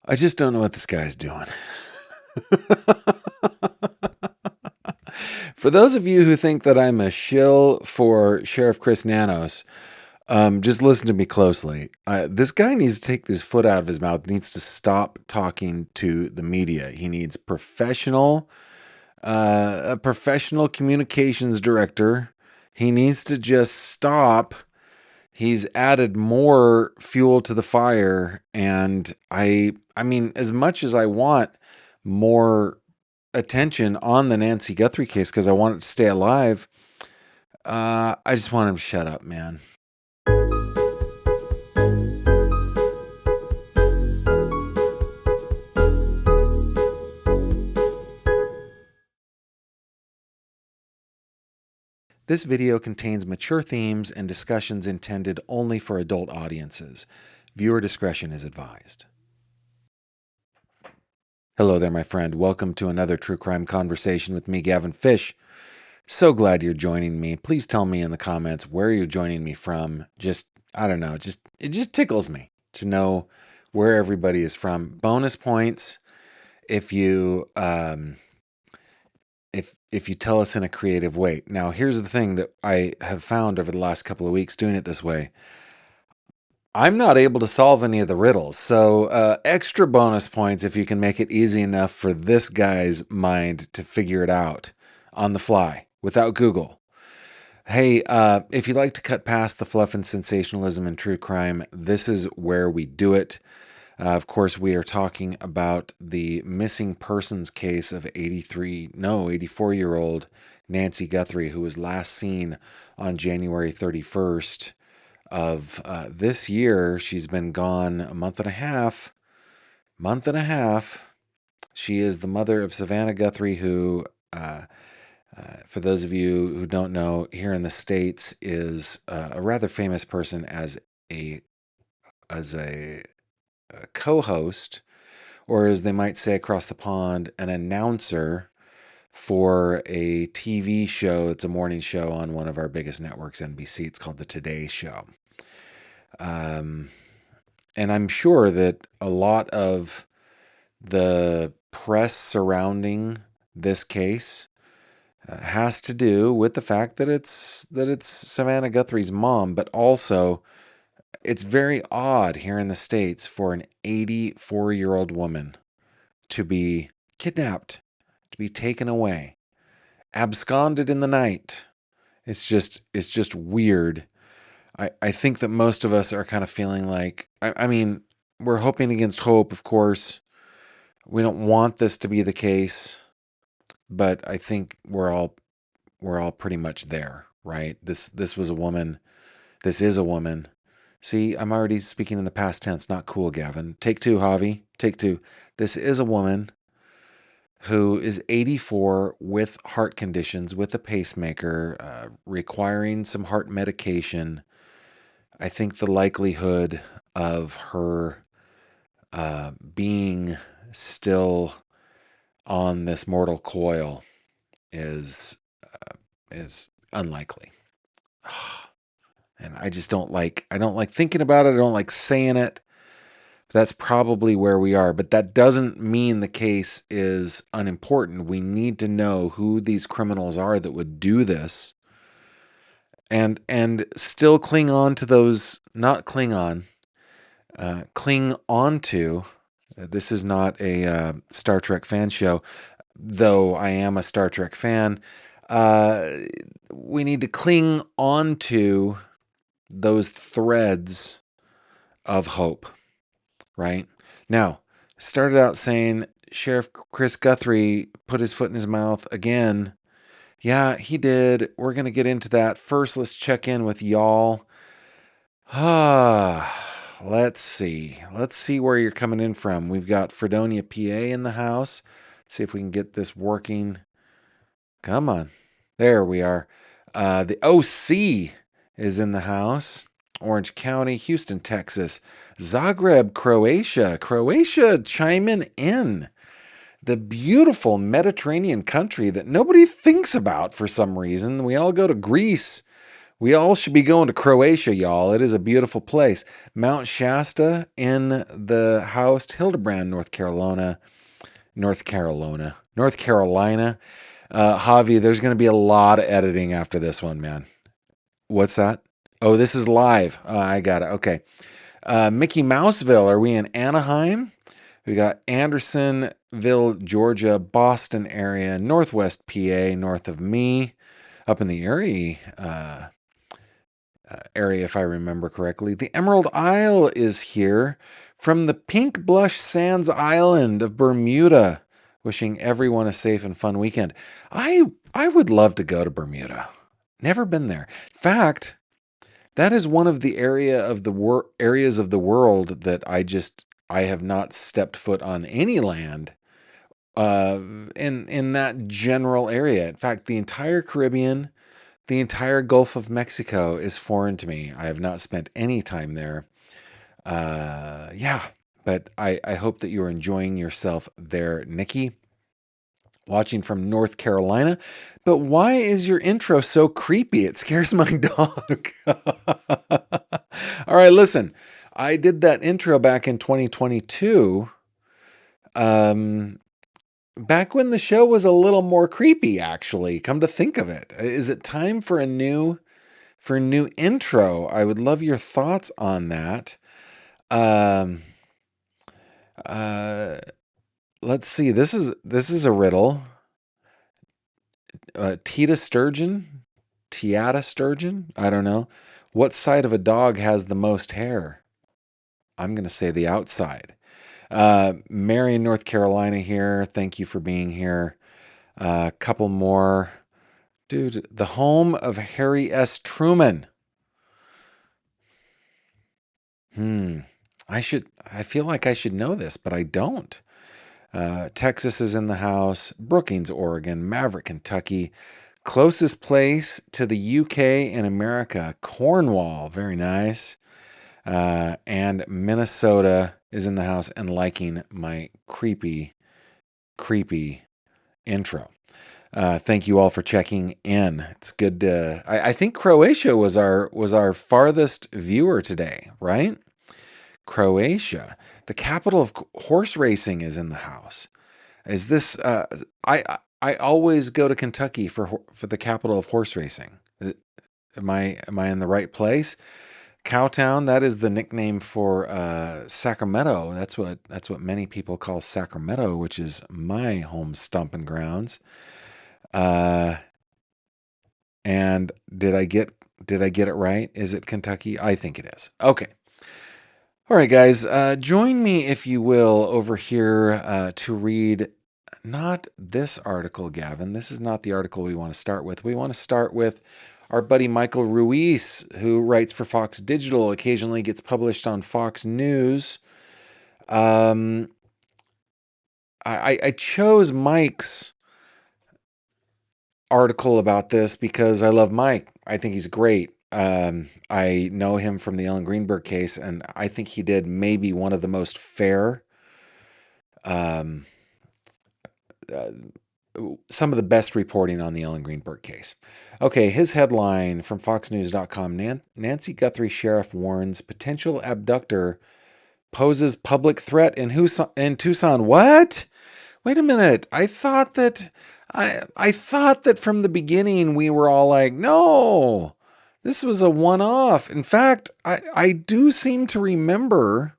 I just don't know what this guy's doing. For those of you who think that I'm a shill for Sheriff Chris Nanos, just listen to me closely. This guy needs to take his foot out of his mouth, needs to stop talking to the media. He needs a professional communications director. He needs to just stop. He's added more fuel to the fire, and I mean, as much as I want more attention on the Nancy Guthrie case because I want it to stay alive, I just want him to shut up, man. This video contains mature themes and discussions intended only for adult audiences. Viewer discretion is advised. Hello there, my friend. Welcome to another true crime conversation with me, Gavin Fish. So glad you're joining me. Please tell me in the comments where you're joining me from. I don't know, it just tickles me to know where everybody is from. Bonus points if you if you tell us in a creative way. Now, here's the thing that I have found over the last couple of weeks doing it this way. I'm not able to solve any of the riddles, so extra bonus points if you can make it easy enough for this guy's mind to figure it out on the fly without Google. Hey, if you'd like to cut past the fluff and sensationalism in true crime, this is where we do it. Of course, we are talking about the missing persons case of 84-year-old Nancy Guthrie, who was last seen on January 31st of this year. She's been gone a month and a half. She is the mother of Savannah Guthrie, who, for those of you who don't know, here in the States is a rather famous person as a co-host, or as they might say across the pond, an announcer for a TV show. It's a morning show on one of our biggest networks, NBC. It's called The Today Show. And I'm sure that a lot of the press surrounding this case has to do with the fact that it's Savannah Guthrie's mom, but also it's very odd here in the States for an 84-year-old woman to be kidnapped, to be taken away, absconded in the night. It's just weird. I think that most of us are kind of feeling like, I mean, we're hoping against hope, of course. We don't want this to be the case, but I think we're all pretty much there, right? This was a woman. This is a woman. See, I'm already speaking in the past tense. Not cool, Gavin. Take two, Javi. Take two. This is a woman who is 84 with heart conditions, with a pacemaker, requiring some heart medication. I think the likelihood of her being still on this mortal coil is unlikely. And I don't like thinking about it. I don't like saying it. That's probably where we are, but that doesn't mean the case is unimportant. We need to know who these criminals are that would do this, and still cling on to those, not cling on, cling on to. This is not a Star Trek fan show, though I am a Star Trek fan. We need to cling on to those threads of hope, right? Now, started out saying Sheriff Chris Guthrie put his foot in his mouth again. Yeah, he did. We're going to get into that. First, let's check in with y'all. Let's see. Let's see where you're coming in from. We've got Fredonia, PA in the house. Let's see if we can get this working. Come on. There we are. The OC is in the house. Orange County, Houston, Texas, Zagreb, Croatia. Croatia chiming in. The beautiful Mediterranean country that nobody thinks about for some reason. We all go to Greece We all should be going to Croatia, y'all. It is a beautiful place. Mount Shasta in the house, Hildebrand, North Carolina. Javi, there's going to be a lot of editing after this one, man. What's that? Oh, this is live. I got it. Okay. Mickey Mouseville, are we in Anaheim? We got Andersonville, Georgia, Boston area, Northwest PA, north of me, up in the Erie area, if I remember correctly. The Emerald Isle is here from the Pink Blush Sands Island of Bermuda. Wishing everyone a safe and fun weekend. I would love to go to Bermuda. Never been there. In fact, that is one of the areas of the world that I have not stepped foot on any land in that general area. In fact, the entire Caribbean, the entire Gulf of Mexico is foreign to me. I have not spent any time there. Yeah, but I hope that you're enjoying yourself there, Nikki. Watching from North Carolina. But why is your intro so creepy? It scares my dog. All right, listen. I did that intro back in 2022. Back when the show was a little more creepy, actually. Come to think of it. Is it time for a new intro? I would love your thoughts on that. Let's see. This is a riddle. Tiata sturgeon. I don't know. What side of a dog has the most hair? I'm going to say the outside. Marion, North Carolina here. Thank you for being here. A couple more. Dude, the home of Harry S. Truman. I feel like I should know this, but I don't. Texas is in the house. Brookings, Oregon. Maverick, Kentucky. Closest place to the UK in America, Cornwall. Very nice. And Minnesota is in the house and liking my creepy intro. Thank you all for checking in. It's good to. I think Croatia was our farthest viewer today, right? Croatia, the capital of horse racing, is in the house. Is this? I always go to Kentucky for the capital of horse racing. Am I in the right place? Cowtown, that is the nickname for Sacramento. That's what many people call Sacramento, which is my home stomping grounds. And did I get it right? Is it Kentucky? I think it is. Okay. All right, guys, join me, if you will, over here to read not this article, Gavin. This is not the article we want to start with. We want to start with our buddy Michael Ruiz, who writes for Fox Digital, occasionally gets published on Fox News. I chose Mike's article about this because I love Mike. I think he's great. I know him from the Ellen Greenberg case, and I think he did maybe one of the most fair, some of the best reporting on the Ellen Greenberg case. Okay, his headline from FoxNews.com, Nancy Guthrie sheriff warns potential abductor poses public threat in Tucson. What? Wait a minute. I thought that from the beginning we were all like, no, this was a one-off. In fact, I do seem to remember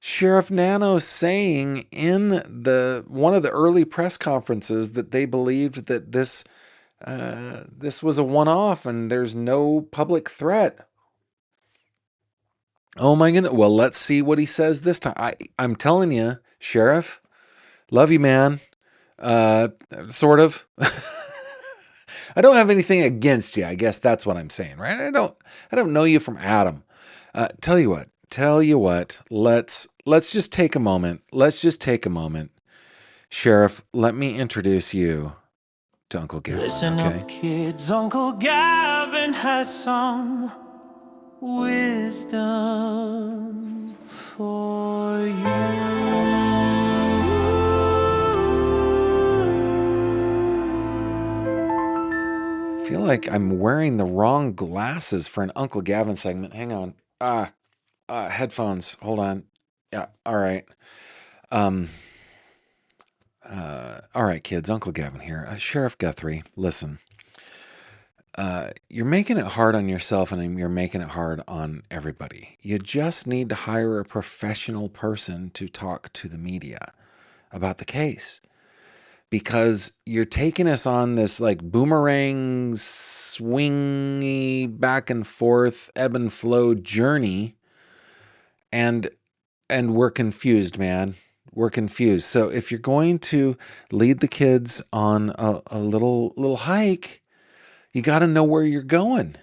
Sheriff Nano saying in one of the early press conferences that they believed that this was a one-off and there's no public threat. Oh my goodness. Well, let's see what he says this time. I'm telling you, Sheriff, love you, man. Sort of. I don't have anything against you. I guess that's what I'm saying, right? I don't know you from Adam. Tell you what. Let's just take a moment. Sheriff, let me introduce you to Uncle Gavin. Listen up, kids. Uncle Gavin has some wisdom for you. I feel like I'm wearing the wrong glasses for an Uncle Gavin segment. Hang on. Headphones. Hold on. Yeah. All right. All right, kids. Uncle Gavin here. Sheriff Guthrie, listen. You're making it hard on yourself and you're making it hard on everybody. You just need to hire a professional person to talk to the media about the case. Because you're taking us on this like boomerang, swingy, back and forth, ebb and flow journey. And we're confused, man. We're confused. So if you're going to lead the kids on a little hike, you got to know where you're going.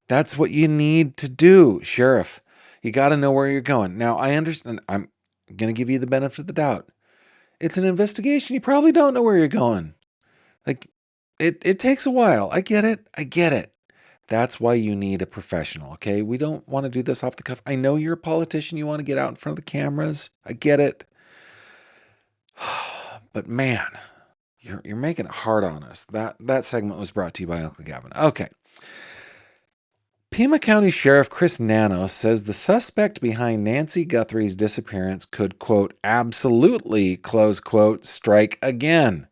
That's what you need to do, Sheriff. You got to know where you're going. Now, I understand. I'm going to give you the benefit of the doubt. It's an investigation. You probably don't know where you're going. Like, it takes a while. I get it. I get it. That's why you need a professional, okay? We don't want to do this off the cuff. I know you're a politician. You want to get out in front of the cameras. I get it. But man, you're making it hard on us. That segment was brought to you by Uncle Gavin. Okay. Pima County Sheriff Chris Nanos says the suspect behind Nancy Guthrie's disappearance could, quote, absolutely, close quote, strike again.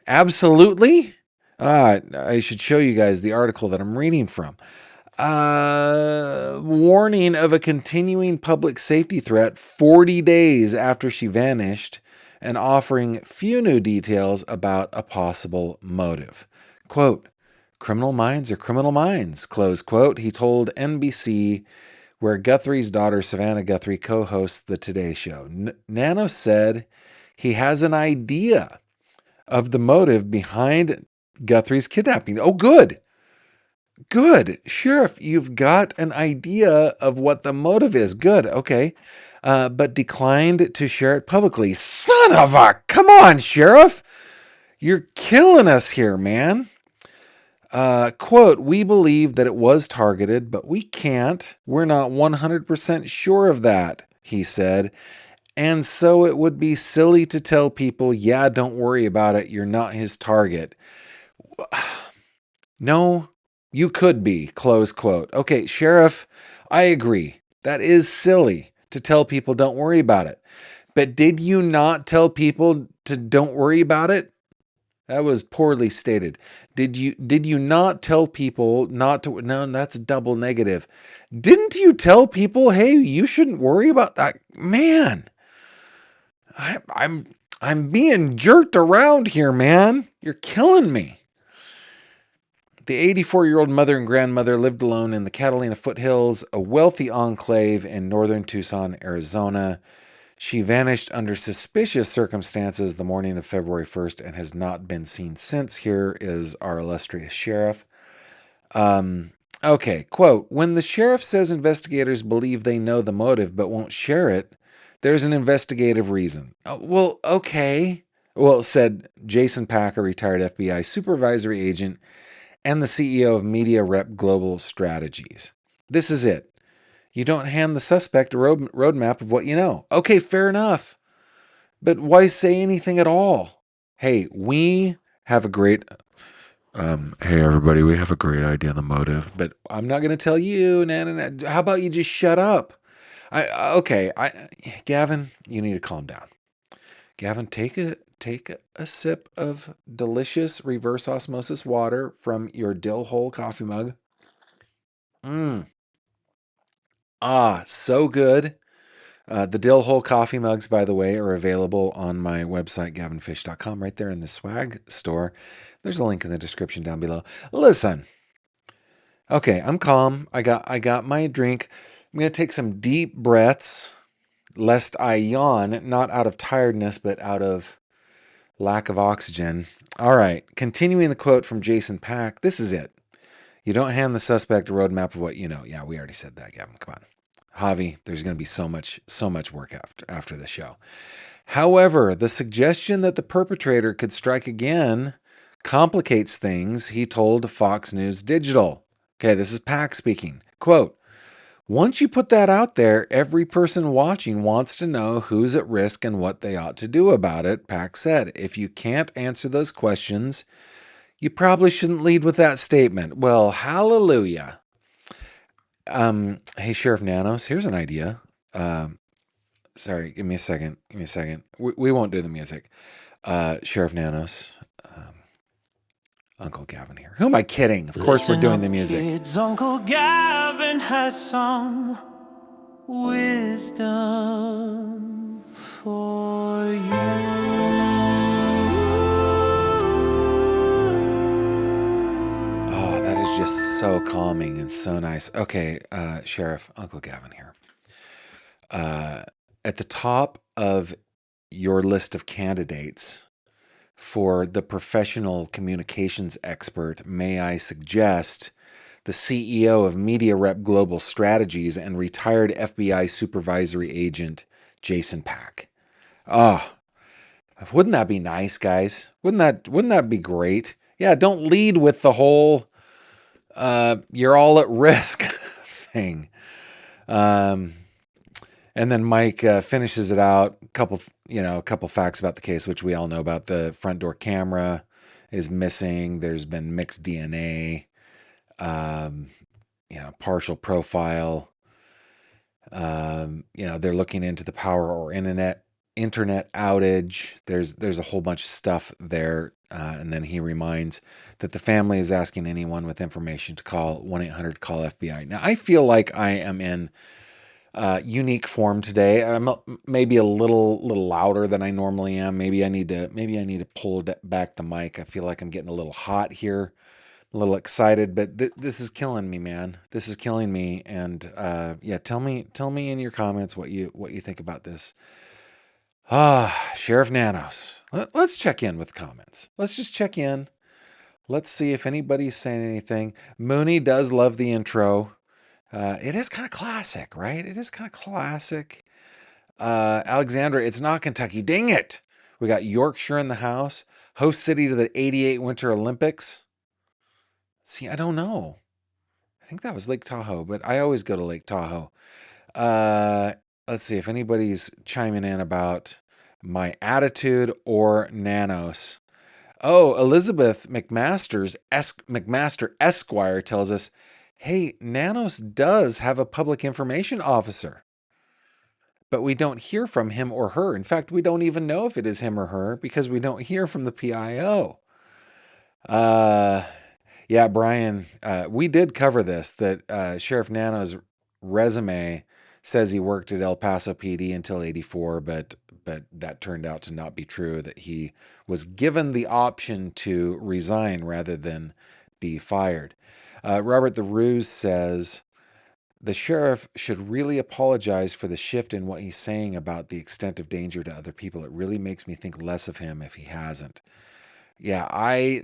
Absolutely? I should show you guys the article that I'm reading from. Warning of a continuing public safety threat 40 days after she vanished and offering few new details about a possible motive. Quote, criminal minds are criminal minds, close quote, he told NBC, where Guthrie's daughter Savannah Guthrie co-hosts the Today Show. Nano said he has an idea of the motive behind Guthrie's kidnapping. Oh, good. Good. Sheriff, you've got an idea of what the motive is. Good. Okay. But declined to share it publicly. Son of a... Come on, Sheriff. You're killing us here, man. Quote, we believe that it was targeted, but we can't. We're not 100% sure of that, he said. And so it would be silly to tell people, yeah, don't worry about it. You're not his target. No, you could be, close quote. Okay, Sheriff, I agree. That is silly to tell people don't worry about it. But did you not tell people to don't worry about it? That was poorly stated. Did you not tell people not to? No, that's double negative. Didn't you tell people, hey, you shouldn't worry about that? Man, I'm being jerked around here, man. You're killing me. The 84-year-old mother and grandmother lived alone in the Catalina foothills, a wealthy enclave in northern Tucson, Arizona. She vanished under suspicious circumstances the morning of February 1st and has not been seen since. Here is our illustrious sheriff. Okay, quote, when the sheriff says investigators believe they know the motive but won't share it, there's an investigative reason. Oh, well, okay. Well, said Jason Pack, a retired FBI supervisory agent and the CEO of Media Rep Global Strategies. This is it. You don't hand the suspect a roadmap of what you know. Okay, fair enough. But why say anything at all? Hey, we have a great... hey, everybody, we have a great idea on the motive, but I'm not going to tell you. How about you just shut up? Gavin, you need to calm down. Gavin, take a sip of delicious reverse osmosis water from your Dill Hole coffee mug. So good. The Dill Hole coffee mugs, by the way, are available on my website, gavinfish.com, right there in the swag store. There's a link in the description down below. Listen. Okay, I'm calm. I got my drink. I'm going to take some deep breaths, lest I yawn, not out of tiredness, but out of lack of oxygen. All right, continuing the quote from Jason Pack, this is it. You don't hand the suspect a roadmap of what you know. Yeah, we already said that, Gavin. Come on. Javi, there's going to be so much work after the show. However, the suggestion that the perpetrator could strike again complicates things, he told Fox News Digital. Okay, this is Pack speaking. Quote, once you put that out there, every person watching wants to know who's at risk and what they ought to do about it, Pack said. If you can't answer those questions, You probably shouldn't lead with that statement. Well, hallelujah. Hey, Sheriff Nanos, here's an idea. Sorry, give me a second. Give me a second. We won't do the music. Sheriff Nanos, Uncle Gavin here. Who am I kidding? Of course, we're Listen doing up, the music. kids, Uncle Gavin has some wisdom for Oh, that is just so calming and so nice. Okay, Sheriff, Uncle Gavin here. At the top of your list of candidates for the professional communications expert, may I suggest the CEO of Media Rep Global Strategies and retired FBI supervisory agent, Jason Pack. Oh, wouldn't that be nice, guys? Wouldn't that be great? Yeah, don't lead with the whole you're all at risk thing. And then Mike finishes it out. A couple facts about the case, which we all know about. The front door camera is missing. There's been mixed DNA. Partial profile. They're looking into the power or internet outage. There's a whole bunch of stuff there. And then he reminds that the family is asking anyone with information to call 1-800-CALL-FBI. Now, I feel like I am in unique form today. I'm maybe a little louder than I normally am. Maybe I need to pull back the mic. I feel like I'm getting a little hot here, a little excited, but this is killing me, man. This is killing me. And yeah, tell me in your comments what you think about this. Sheriff Nanos. Let's check in with comments. Let's just check in. Let's see if anybody's saying anything. Mooney does love the intro. It is kind of classic, right? It is kind of classic. Alexandra, it's not Kentucky. Dang it. We got Yorkshire in the house. Host city to the 88 Winter Olympics. See, I don't know. I think that was Lake Tahoe, but I always go to Lake Tahoe. Let's see if anybody's chiming in about my attitude or Nanos. Oh, Elizabeth McMaster Esquire tells us, hey, Nanos does have a public information officer, but we don't hear from him or her. In fact, we don't even know if it is him or her because we don't hear from the PIO. Yeah, Brian, we did cover this, that Sheriff Nanos' resume says he worked at El Paso PD until 84, but that turned out to not be true, that he was given the option to resign rather than be fired. Robert the Ruse says, the sheriff should really apologize for the shift in what he's saying about the extent of danger to other people. It really makes me think less of him if he hasn't. Yeah, I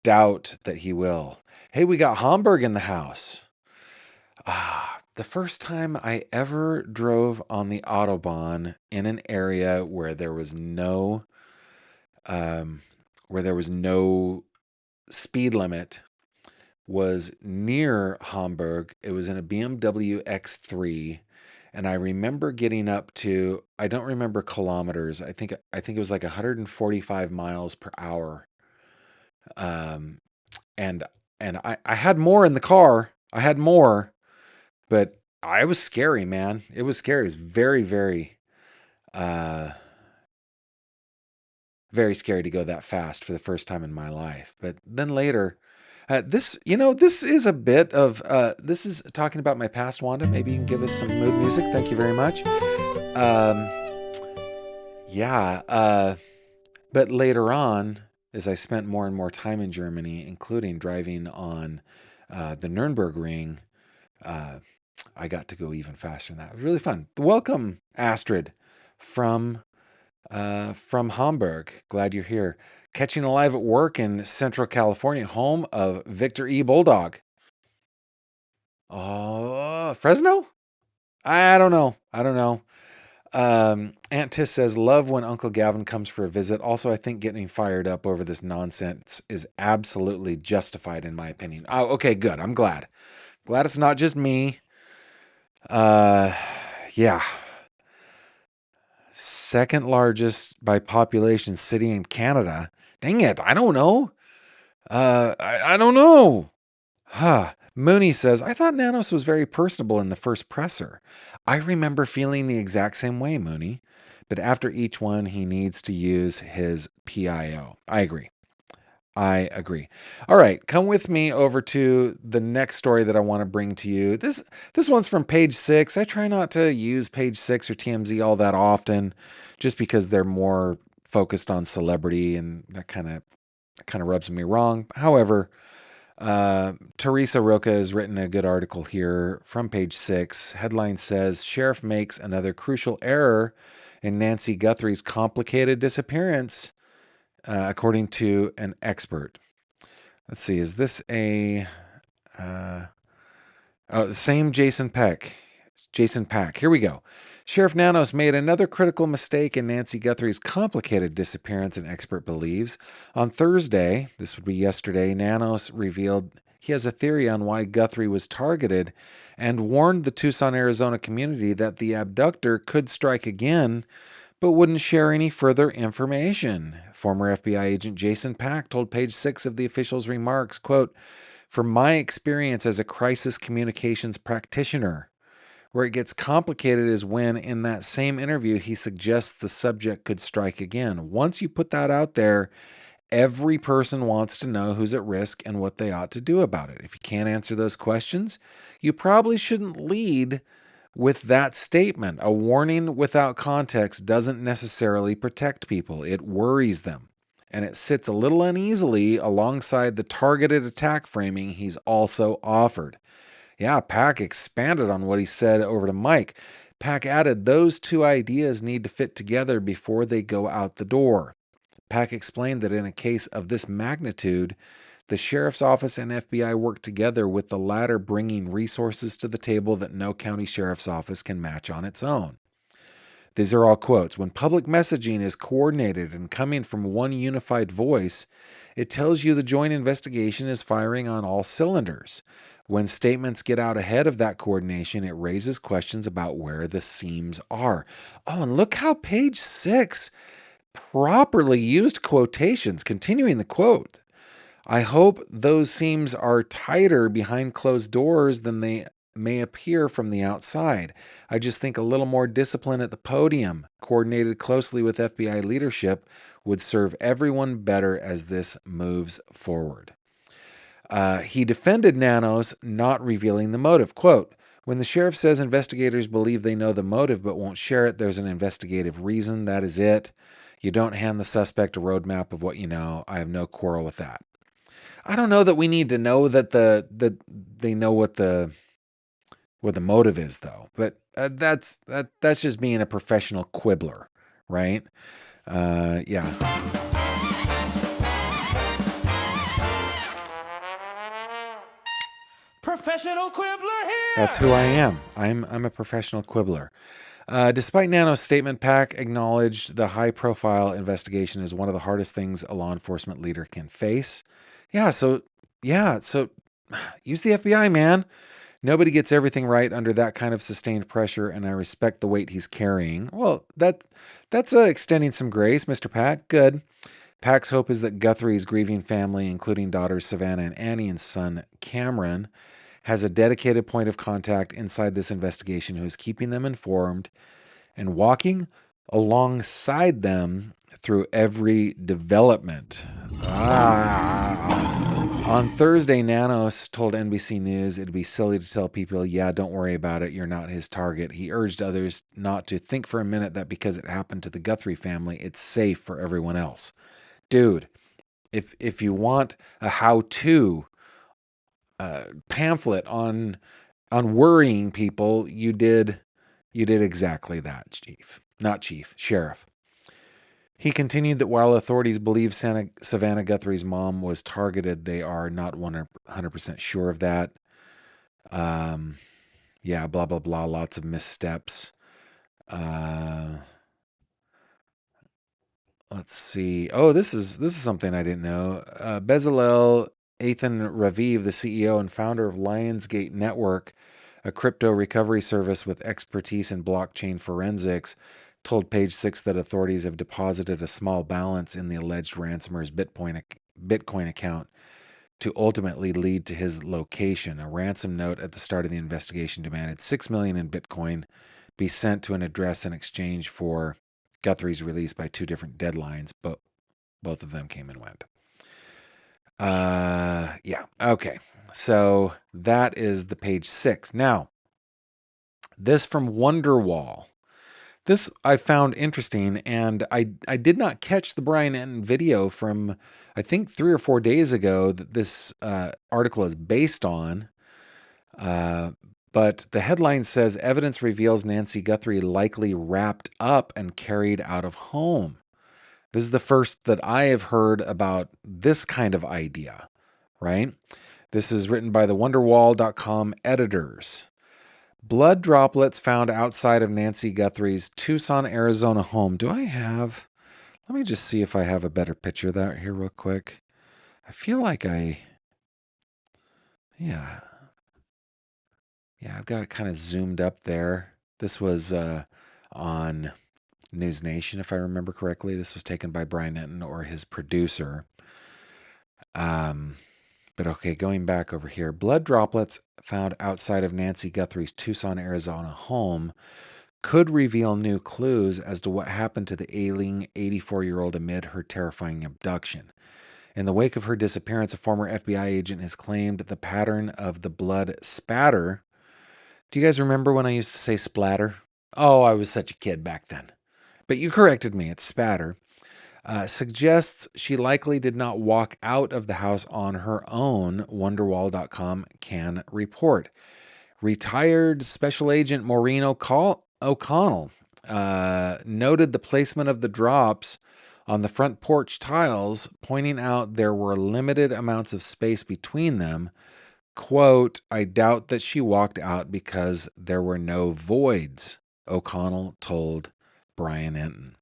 doubt that he will. Hey, we got Hamburg in the house. The first time I ever drove on the Autobahn in an area where there was no speed limit was near Hamburg. It was in a BMW X3, and I remember getting up to, I don't remember kilometers. I think it was like 145 miles per hour. And I had more in the car. I had more, but I was scary, man. It was scary. It was very, very, very scary to go that fast for the first time in my life. But then later, this is a bit of, this is talking about my past, Wanda. Maybe you can give us some mood music. Thank you very much. Yeah. But later on, as I spent more and more time in Germany, including driving on the Nürburgring, I got to go even faster than that. It was really fun. Welcome, Astrid, from Hamburg. Glad you're here. Catching a live at work in Central California, home of Victor E. Bulldog. Oh, Fresno? I don't know. Aunt Tiss says, love when Uncle Gavin comes for a visit. Also, I think getting fired up over this nonsense is absolutely justified in my opinion. Oh, okay, good. I'm glad. Glad it's not just me. Yeah. Second largest by population city in Canada. Dang it, I don't know. I don't know. Mooney says, I thought Nanos was very personable in the first presser. I remember feeling the exact same way, Mooney. But after each one, he needs to use his PIO. I agree. All right, come with me over to the next story that I want to bring to you. This one's from Page Six. I try not to use Page Six or TMZ all that often, just because they're more focused on celebrity, and that kind of rubs me wrong. However, Teresa Roca has written a good article here from Page Six. Headline says, Sheriff makes another crucial error in Nancy Guthrie's complicated disappearance, according to an expert. Let's see, is this a... same Jason Pack. Here we go. Sheriff Nanos made another critical mistake in Nancy Guthrie's complicated disappearance, an expert believes. On Thursday, this would be yesterday, Nanos revealed he has a theory on why Guthrie was targeted and warned the Tucson, Arizona community that the abductor could strike again, but wouldn't share any further information. Former FBI agent Jason Pack told Page Six of the official's remarks, quote, from my experience as a crisis communications practitioner, where it gets complicated is when, in that same interview, he suggests the subject could strike again. Once you put that out there, every person wants to know who's at risk and what they ought to do about it. If you can't answer those questions, you probably shouldn't lead with that statement. A warning without context doesn't necessarily protect people. It worries them, and it sits a little uneasily alongside the targeted attack framing he's also offered. Yeah, Pack expanded on what he said over to Mike. Pack added, those two ideas need to fit together before they go out the door. Pack explained that in a case of this magnitude, the sheriff's office and FBI work together, with the latter bringing resources to the table that no county sheriff's office can match on its own. These are all quotes. When public messaging is coordinated and coming from one unified voice, it tells you the joint investigation is firing on all cylinders. When statements get out ahead of that coordination, it raises questions about where the seams are. Oh, and look how Page Six properly used quotations. Continuing the quote, I hope those seams are tighter behind closed doors than they may appear from the outside. I just think a little more discipline at the podium, coordinated closely with FBI leadership, would serve everyone better as this moves forward. He defended Nanos not revealing the motive. Quote, when the sheriff says investigators believe they know the motive but won't share it, there's an investigative reason. That is it. You don't hand the suspect a roadmap of what you know. I have no quarrel with that. I don't know that we need to know that they know what the motive is, though. But that's just being a professional quibbler, right? Yeah. Professional quibbler here. That's who I am. I'm a professional quibbler. Despite Nano's statement, Pack acknowledged the high-profile investigation is one of the hardest things a law enforcement leader can face. So use the FBI, man. Nobody gets everything right under that kind of sustained pressure, and I respect the weight he's carrying. Well, that's extending some grace, Mr. Pack. Good. Pack's hope is that Guthrie's grieving family, including daughters Savannah and Annie and son Cameron, has a dedicated point of contact inside this investigation who is keeping them informed and walking alongside them through every development. On Thursday, Nanos told NBC News it'd be silly to tell people, yeah, don't worry about it, you're not his target. He urged others not to think for a minute that because it happened to the Guthrie family, it's safe for everyone else. Dude, if you want a how-to pamphlet on worrying people, you did exactly that, Sheriff. He continued that while authorities believe Savannah Guthrie's mom was targeted, they are not 100% sure of that. Blah, blah, blah, lots of missteps. Let's see. Oh, this is something I didn't know. Bezalel Ethan Raviv, the CEO and founder of Lionsgate Network, a crypto recovery service with expertise in blockchain forensics, told Page Six that authorities have deposited a small balance in the alleged ransomer's Bitcoin account to ultimately lead to his location. A ransom note at the start of the investigation demanded $6 million in Bitcoin be sent to an address in exchange for Guthrie's release by two different deadlines, but both of them came and went. Yeah. Okay. So that is the page 6. Now, this from Wonderwall. This I found interesting, and I did not catch the Brian Entin video from, I think, 3 or 4 days ago that this article is based on. But the headline says, evidence reveals Nancy Guthrie likely wrapped up and carried out of home. This is the first that I have heard about this kind of idea, right? This is written by the Wonderwall.com editors. Blood droplets found outside of Nancy Guthrie's Tucson, Arizona home. Let me just see if I have a better picture of that here real quick. I feel like yeah, I've got it kind of zoomed up there. This was on News Nation, if I remember correctly. This was taken by Brian Entin or his producer. But okay, going back over here. Blood droplets found outside of Nancy Guthrie's Tucson, Arizona home could reveal new clues as to what happened to the ailing 84-year-old amid her terrifying abduction. In the wake of her disappearance, a former FBI agent has claimed the pattern of the blood spatter. Do you guys remember when I used to say splatter? Oh, I was such a kid back then. But you corrected me, it's spatter. Suggests she likely did not walk out of the house on her own, Wonderwall.com can report. Retired Special Agent Maureen O'Connell noted the placement of the drops on the front porch tiles, pointing out there were limited amounts of space between them. Quote, I doubt that she walked out because there were no voids, O'Connell told Brian Entin.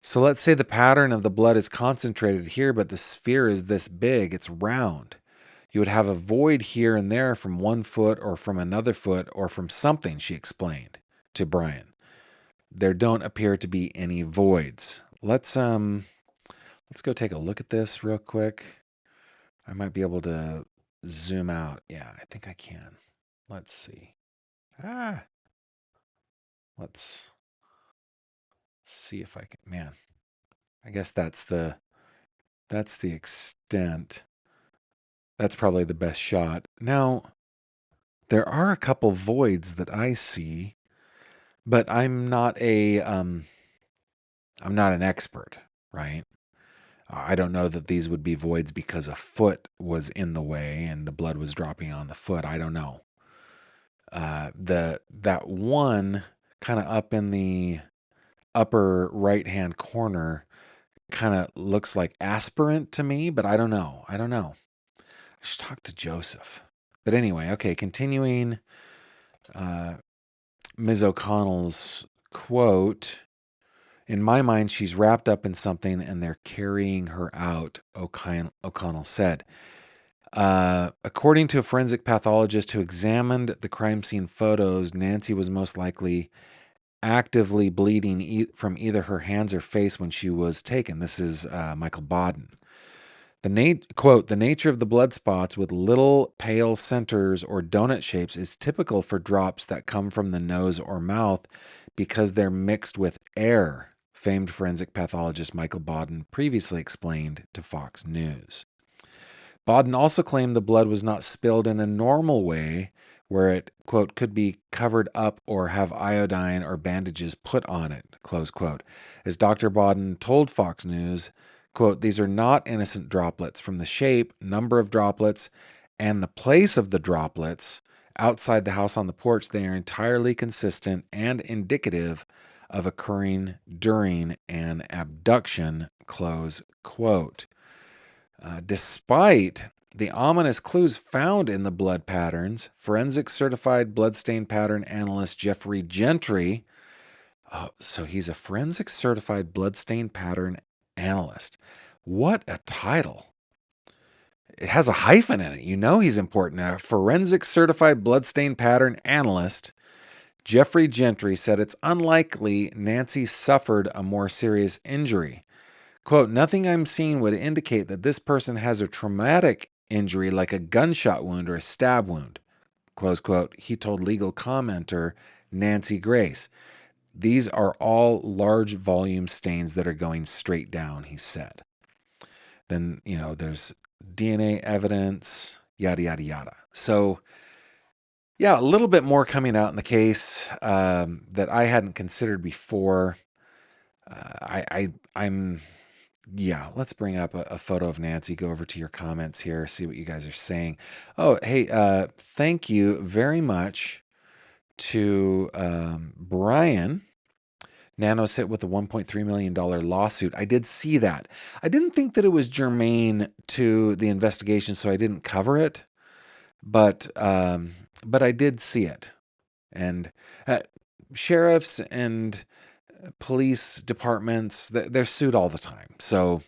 So let's say the pattern of the blood is concentrated here, but the sphere is this big, it's round. You would have a void here and there from one foot or from another foot or from something, she explained to Brian. There don't appear to be any voids. Let's go take a look at this real quick. I might be able to zoom out. Yeah, I think I can. Let's see. Let's see if I can. Man, I guess that's the extent. That's probably the best shot. Now, there are a couple voids that I see, but I'm not an expert, right? I don't know that these would be voids because a foot was in the way and the blood was dropping on the foot. I don't know. That one kind of up in the upper right-hand corner kind of looks like aspirant to me, but I don't know. I should talk to Joseph. But anyway, okay, continuing Ms. O'Connell's quote, in my mind, she's wrapped up in something and they're carrying her out, O'Connell said. According to a forensic pathologist who examined the crime scene photos, Nancy was most likely actively bleeding from either her hands or face when she was taken. This is Michael Baden. Quote, the nature of the blood spots with little pale centers or donut shapes is typical for drops that come from the nose or mouth because they're mixed with air, famed forensic pathologist Michael Baden previously explained to Fox News. Baden also claimed the blood was not spilled in a normal way where it, quote, could be covered up or have iodine or bandages put on it, close quote. As Dr. Baden told Fox News, quote, these are not innocent droplets. From the shape, number of droplets, and the place of the droplets outside the house on the porch, they are entirely consistent and indicative of occurring during an abduction, close quote. Despite the ominous clues found in the blood patterns, forensic certified bloodstain pattern analyst Jeffrey Gentry, so he's a forensic certified bloodstain pattern analyst. What a title. It has a hyphen in it. You know he's important. A forensic certified bloodstain pattern analyst Jeffrey Gentry said it's unlikely Nancy suffered a more serious injury. Quote, nothing I'm seeing would indicate that this person has a traumatic injury like a gunshot wound or a stab wound. Close quote. He told legal commenter Nancy Grace. These are all large volume stains that are going straight down, he said. Then, there's DNA evidence, yada, yada, yada. So, yeah, a little bit more coming out in the case that I hadn't considered before. Let's bring up a photo of Nancy, go over to your comments here, see what you guys are saying. Oh, hey, thank you very much to Brian. Nanos hit with a $1.3 million lawsuit. I did see that. I didn't think that it was germane to the investigation, so I didn't cover it. But I did see it. And sheriffs and police departments, they're sued all the time. So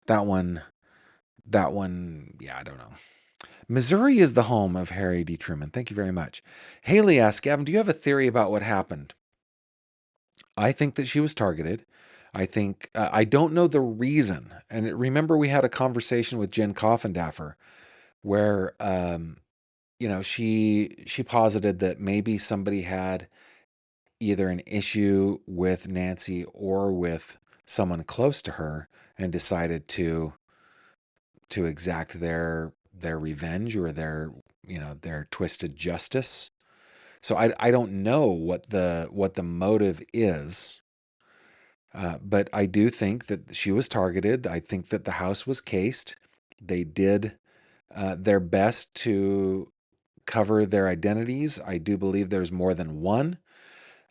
that one, yeah, I don't know. Missouri is the home of Harry D. Truman. Thank you very much. Haley asks, Gavin, do you have a theory about what happened? I think that she was targeted. I think, I don't know the reason. And remember, we had a conversation with Jen Coffendaffer where, she posited that maybe somebody had either an issue with Nancy or with someone close to her and decided to exact their revenge or their twisted justice. So I don't know what the motive is, but I do think that she was targeted. I think that the house was cased. They did their best to cover their identities. I do believe there's more than one.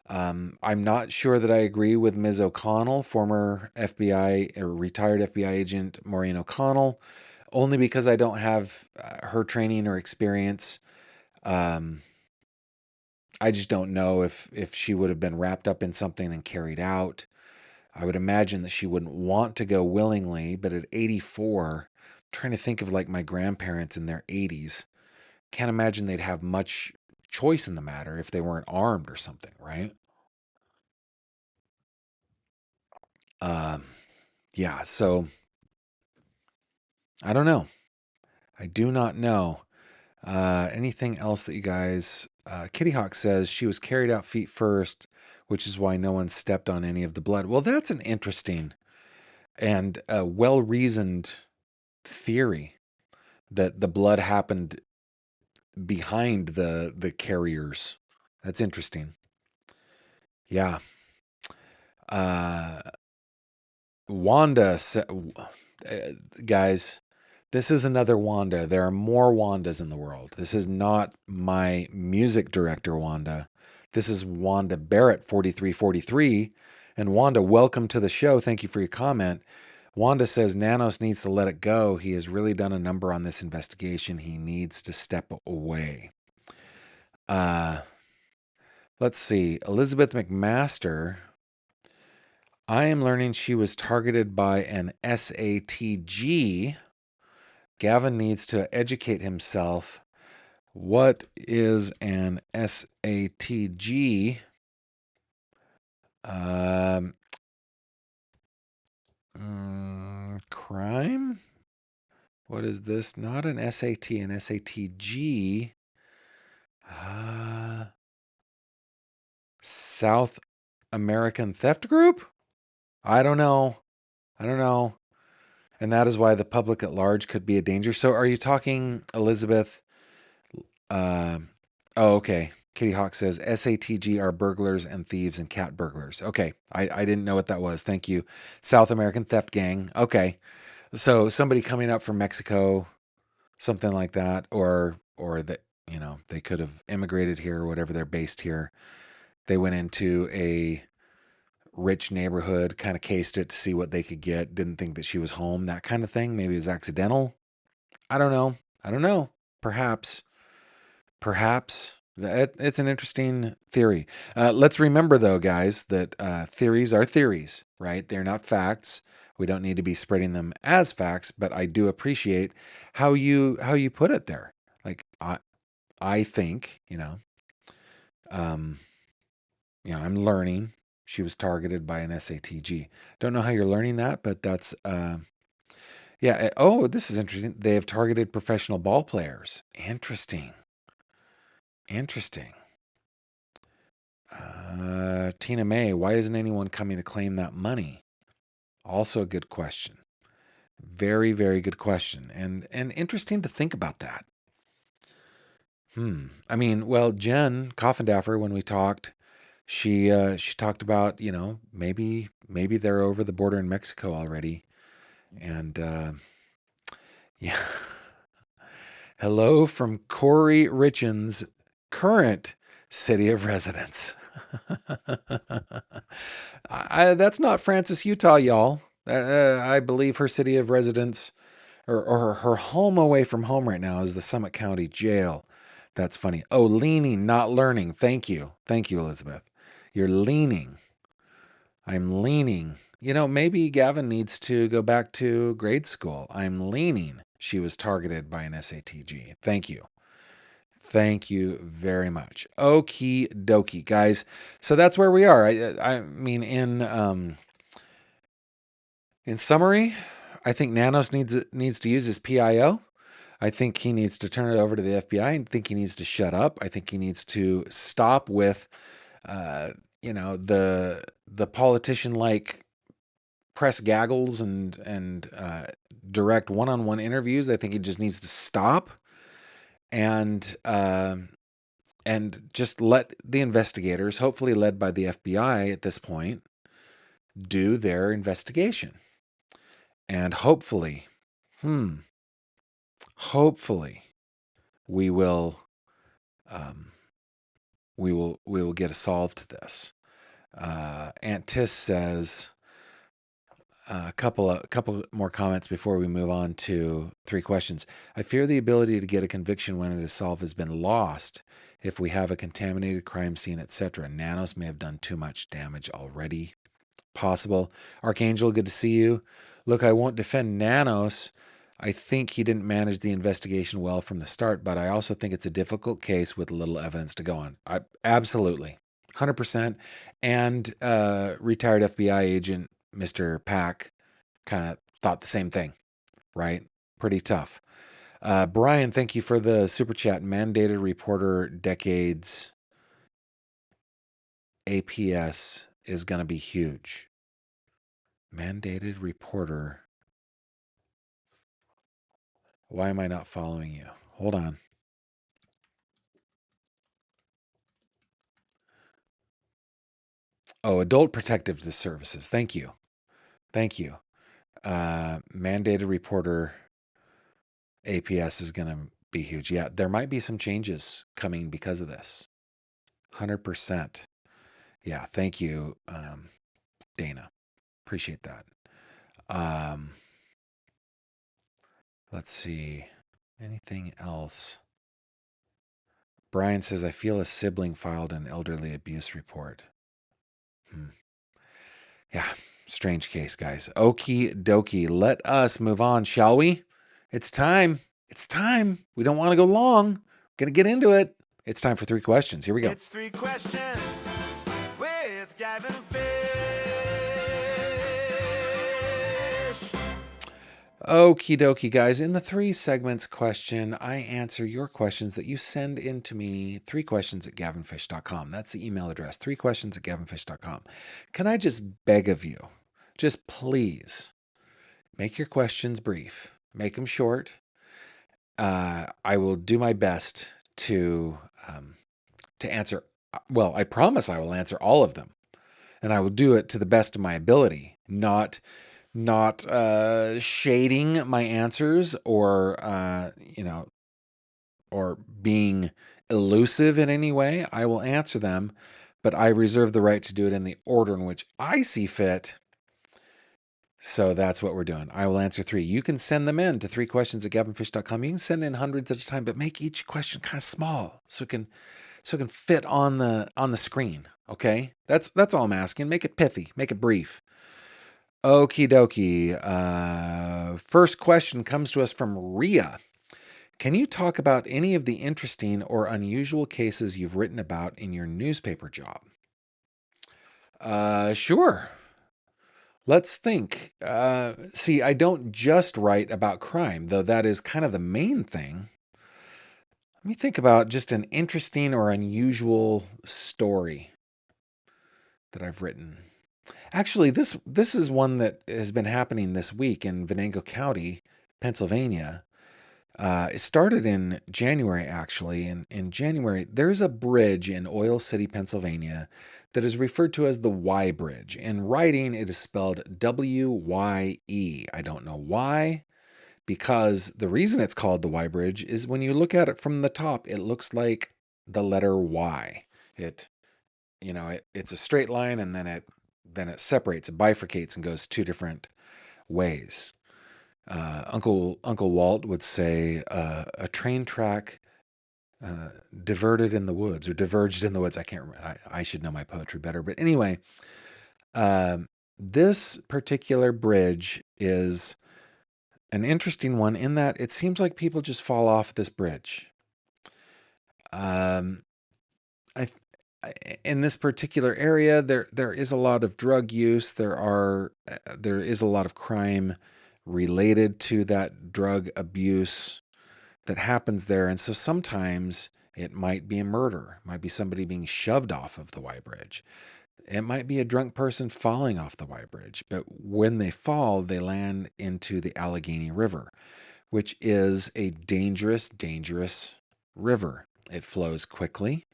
I'm not sure that I agree with Ms. O'Connell, former FBI or retired FBI agent Maureen O'Connell, only because I don't have her training or experience. I just don't know if she would have been wrapped up in something and carried out. I would imagine that she wouldn't want to go willingly, but at 84, I'm trying to think of like my grandparents in their 80s. Can't imagine they'd have much choice in the matter if they weren't armed or something, right? Yeah, so I don't know. I do not know. Anything else that you guys... Kitty Hawk says she was carried out feet first, which is why no one stepped on any of the blood. Well, that's an interesting and well-reasoned theory that the blood happened behind the carriers. That's interesting. Yeah. Wanda, guys, this is another Wanda. There are more Wandas in the world. This is not my music director, Wanda. This is Wanda Barrett, 4343. And Wanda, welcome to the show. Thank you for your comment. Wanda says Nanos needs to let it go. He has really done a number on this investigation. He needs to step away. Let's see. Elizabeth McMaster. I am learning she was targeted by an SATG. Gavin needs to educate himself. What is an SATG? Crime? What is this? Not an SAT, an SATG. South American Theft Group? I don't know. And that is why the public at large could be a danger. So are you talking, Elizabeth? Okay. Kitty Hawk says SATG are burglars and thieves and cat burglars. Okay. I didn't know what that was. Thank you. South American Theft Gang. Okay. So somebody coming up from Mexico, something like that, or that, they could have immigrated here or whatever, they're based here. They went into a rich neighborhood, kind of cased it to see what they could get, didn't think that she was home, that kind of thing. Maybe it was accidental. I don't know. Perhaps. It's an interesting theory. Let's remember, though, guys, that theories are theories, right? They're not facts. We don't need to be spreading them as facts, but I do appreciate how you put it there. Like, I think, I'm learning. She was targeted by an SATG. Don't know how you're learning that, but that's yeah. Oh, this is interesting. They have targeted professional ball players. Interesting. Interesting. Tina May, why isn't anyone coming to claim that money? Also a good question. Very, very good question. And interesting to think about that. I mean, well, Jen Coffindaffer, when we talked, she talked about, maybe they're over the border in Mexico already. And yeah. Hello from Corey Richens, current city of residence. That's not Francis, Utah, y'all. I believe her city of residence or her home away from home right now is the Summit County Jail. That's funny. Oh, leaning, not learning. Thank you. Thank you, Elizabeth. You're leaning. I'm leaning. Maybe Gavin needs to go back to grade school. I'm leaning. She was targeted by an SATG. Thank you. Thank you very much. Okie dokie, guys. So that's where we are. I mean, in summary, I think Nanos needs to use his PIO. I think he needs to turn it over to the FBI. I think he needs to shut up. I think he needs to stop with, the politician-like press gaggles and direct one-on-one interviews. I think he just needs to stop and just let the investigators, hopefully led by the FBI at this point, do their investigation. And hopefully, we will get a solve to this. Aunt Tiss says a couple more comments before we move on to 3 questions. I fear the ability to get a conviction when it is solved has been lost if we have a contaminated crime scene, etc. Nanos may have done too much damage already. Possible. Archangel, good to see you. Look, I won't defend Nanos. I think he didn't manage the investigation well from the start, but I also think it's a difficult case with little evidence to go on. Absolutely. 100%. And retired FBI agent Mr. Pack kind of thought the same thing, right? Pretty tough. Brian, thank you for the super chat. Mandated reporter decades APS is going to be huge. Mandated reporter. Why am I not following you? Hold on. Oh, Adult Protective Services. Thank you. Thank you. Mandated reporter APS is going to be huge. Yeah, there might be some changes coming because of this. 100%. Yeah, thank you, Dana. Appreciate that. Let's see. Anything else? Brian says, I feel a sibling filed an elderly abuse report. Yeah, strange case, guys. Okie dokie. Let us move on, shall we? It's time. It's time. We don't want to go long. We're going to get into it. It's time for 3 questions. Here we go. It's 3 questions with Gavin Fish. Okie dokie, guys. In the 3 segments question, I answer your questions that you send in to me, 3questions@gavinfish.com. That's the email address, 3questions@gavinfish.com. Can I just beg of you, just please, make your questions brief. Make them short. I will do my best to answer. Well, I promise I will answer all of them. And I will do it to the best of my ability, not shading my answers or or being elusive in any way. I will answer them, but I reserve the right to do it in the order in which I see fit. So that's what we're doing. I will answer 3. You can send them in to 3questions@gavinfish.com. You can send in hundreds at a time, but make each question kind of small so it can fit on the screen. Okay, that's all I'm asking. Make it pithy. Make it brief. Okie dokie. First question comes to us from Ria. Can you talk about any of the interesting or unusual cases you've written about in your newspaper job? Sure. Let's think. See, I don't just write about crime, though that is kind of the main thing. Let me think about just an interesting or unusual story that I've written. Actually, this is one that has been happening this week in Venango County, Pennsylvania. It started in January, actually. In January, there's a bridge in Oil City, Pennsylvania, that is referred to as the Y Bridge. In writing, it is spelled W-Y-E. I don't know why, because the reason it's called the Y Bridge is when you look at it from the top, it looks like the letter Y. It's a straight line, and then it separates, it bifurcates, and goes two different ways. Uncle Walt would say a train track diverted in the woods or diverged in the woods. I can't remember. I should know my poetry better. But anyway, this particular bridge is an interesting one in that it seems like people just fall off this bridge. Um, I, in this particular area, there is a lot of drug use. There is a lot of crime related to that drug abuse that happens there. And so sometimes it might be a murder, it might be somebody being shoved off of the Y Bridge. It might be a drunk person falling off the Y Bridge. But when they fall, they land into the Allegheny River, which is a dangerous, dangerous river. It flows quickly.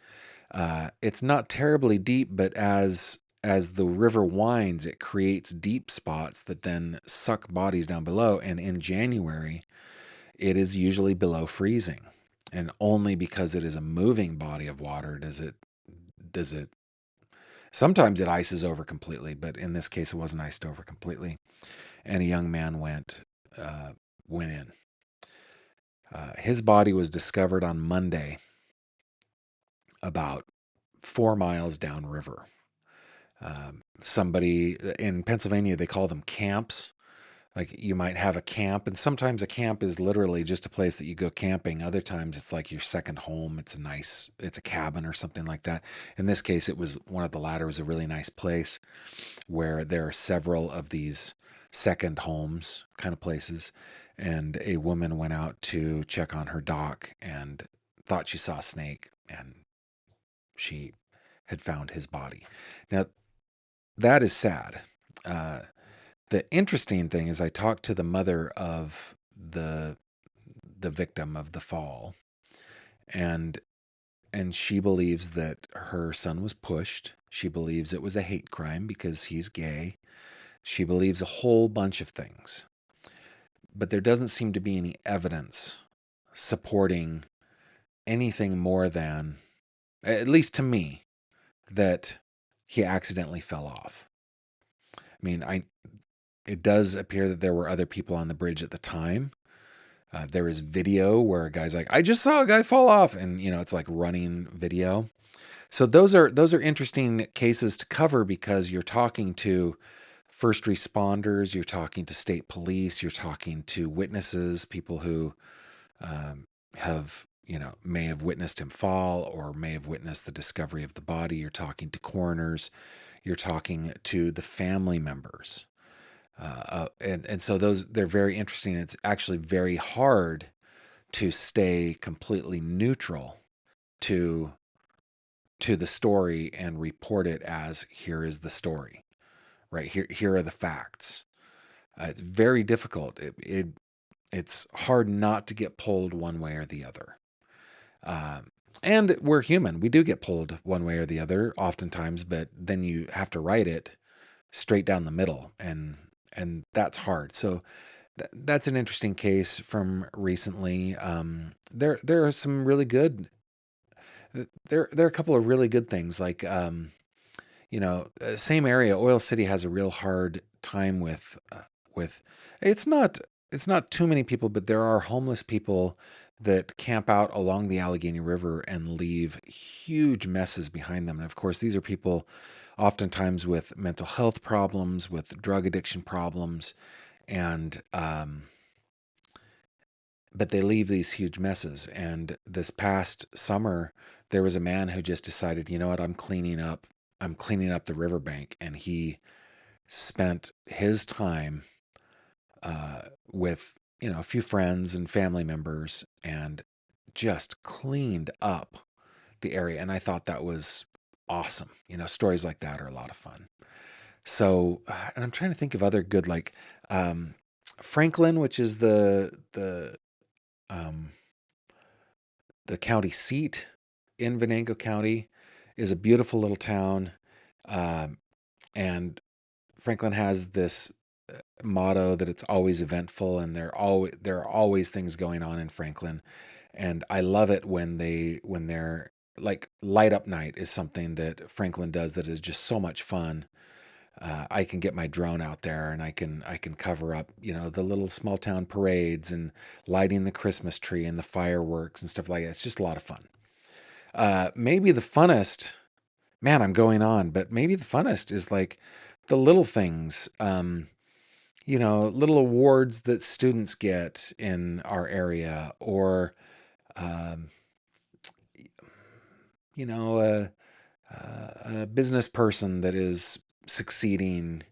It's not terribly deep, but as the river winds, it creates deep spots that then suck bodies down below. And in January, it is usually below freezing. And only because it is a moving body of water does it sometimes it ices over completely, but in this case it wasn't iced over completely. And a young man went in. His body was discovered on Monday about 4 miles downriver. Somebody in Pennsylvania, they call them camps. Like you might have a camp, and sometimes a camp is literally just a place that you go camping. Other times it's like your second home. It's a cabin or something like that. In this case, it was one of the latter. It was a really nice place where there are several of these second homes kind of places. And a woman went out to check on her dock and thought she saw a snake, and she had found his body. Now, that is sad. Uh, the interesting thing is I talked to the mother of the victim of the fall, and she believes that her son was pushed. She believes it was a hate crime because he's gay. She believes a whole bunch of things. But there doesn't seem to be any evidence supporting anything more than, at least to me, that he accidentally fell off. I mean, it does appear that there were other people on the bridge at the time. There is video where a guy's like, "I just saw a guy fall off," and it's like running video. So those are interesting cases to cover because you're talking to first responders, you're talking to state police, you're talking to witnesses, people who have may have witnessed him fall or may have witnessed the discovery of the body. You're talking to coroners, you're talking to the family members. And so they're very interesting. It's actually very hard to stay completely neutral to the story and report it as here is the story, right? Here are the facts. It's very difficult. It's hard not to get pulled one way or the other. And we're human. We do get pulled one way or the other oftentimes, but then you have to write it straight down the middle, and that's hard. So that's an interesting case from recently. There are some really good. There are a couple of really good things, like same area. Oil City has a real hard time with. It's not too many people, but there are homeless people that camp out along the Allegheny River and leave huge messes behind them. And of course, these are people oftentimes with mental health problems, with drug addiction problems, and but they leave these huge messes. And this past summer, there was a man who just decided, you know what, I'm cleaning up I'm cleaning up the riverbank, and he spent his time with a few friends and family members and just cleaned up the area. And I thought that was awesome. Stories like that are a lot of fun. So, and I'm trying to think of other good, like um, Franklin, which is um, the county seat in Venango County, is a beautiful little town. Um, and Franklin has this motto that it's always eventful, and there are always things going on in Franklin. And I love it when they're like light up night is something that Franklin does that is just so much fun. I can get my drone out there, and I can cover up the little small town parades and lighting the Christmas tree and the fireworks and stuff like that. It's just a lot of fun. Maybe the funnest, man, I'm going on, but maybe the funnest is like the little things. Little awards that students get in our area, or um, you know, a, a business person that is succeeding,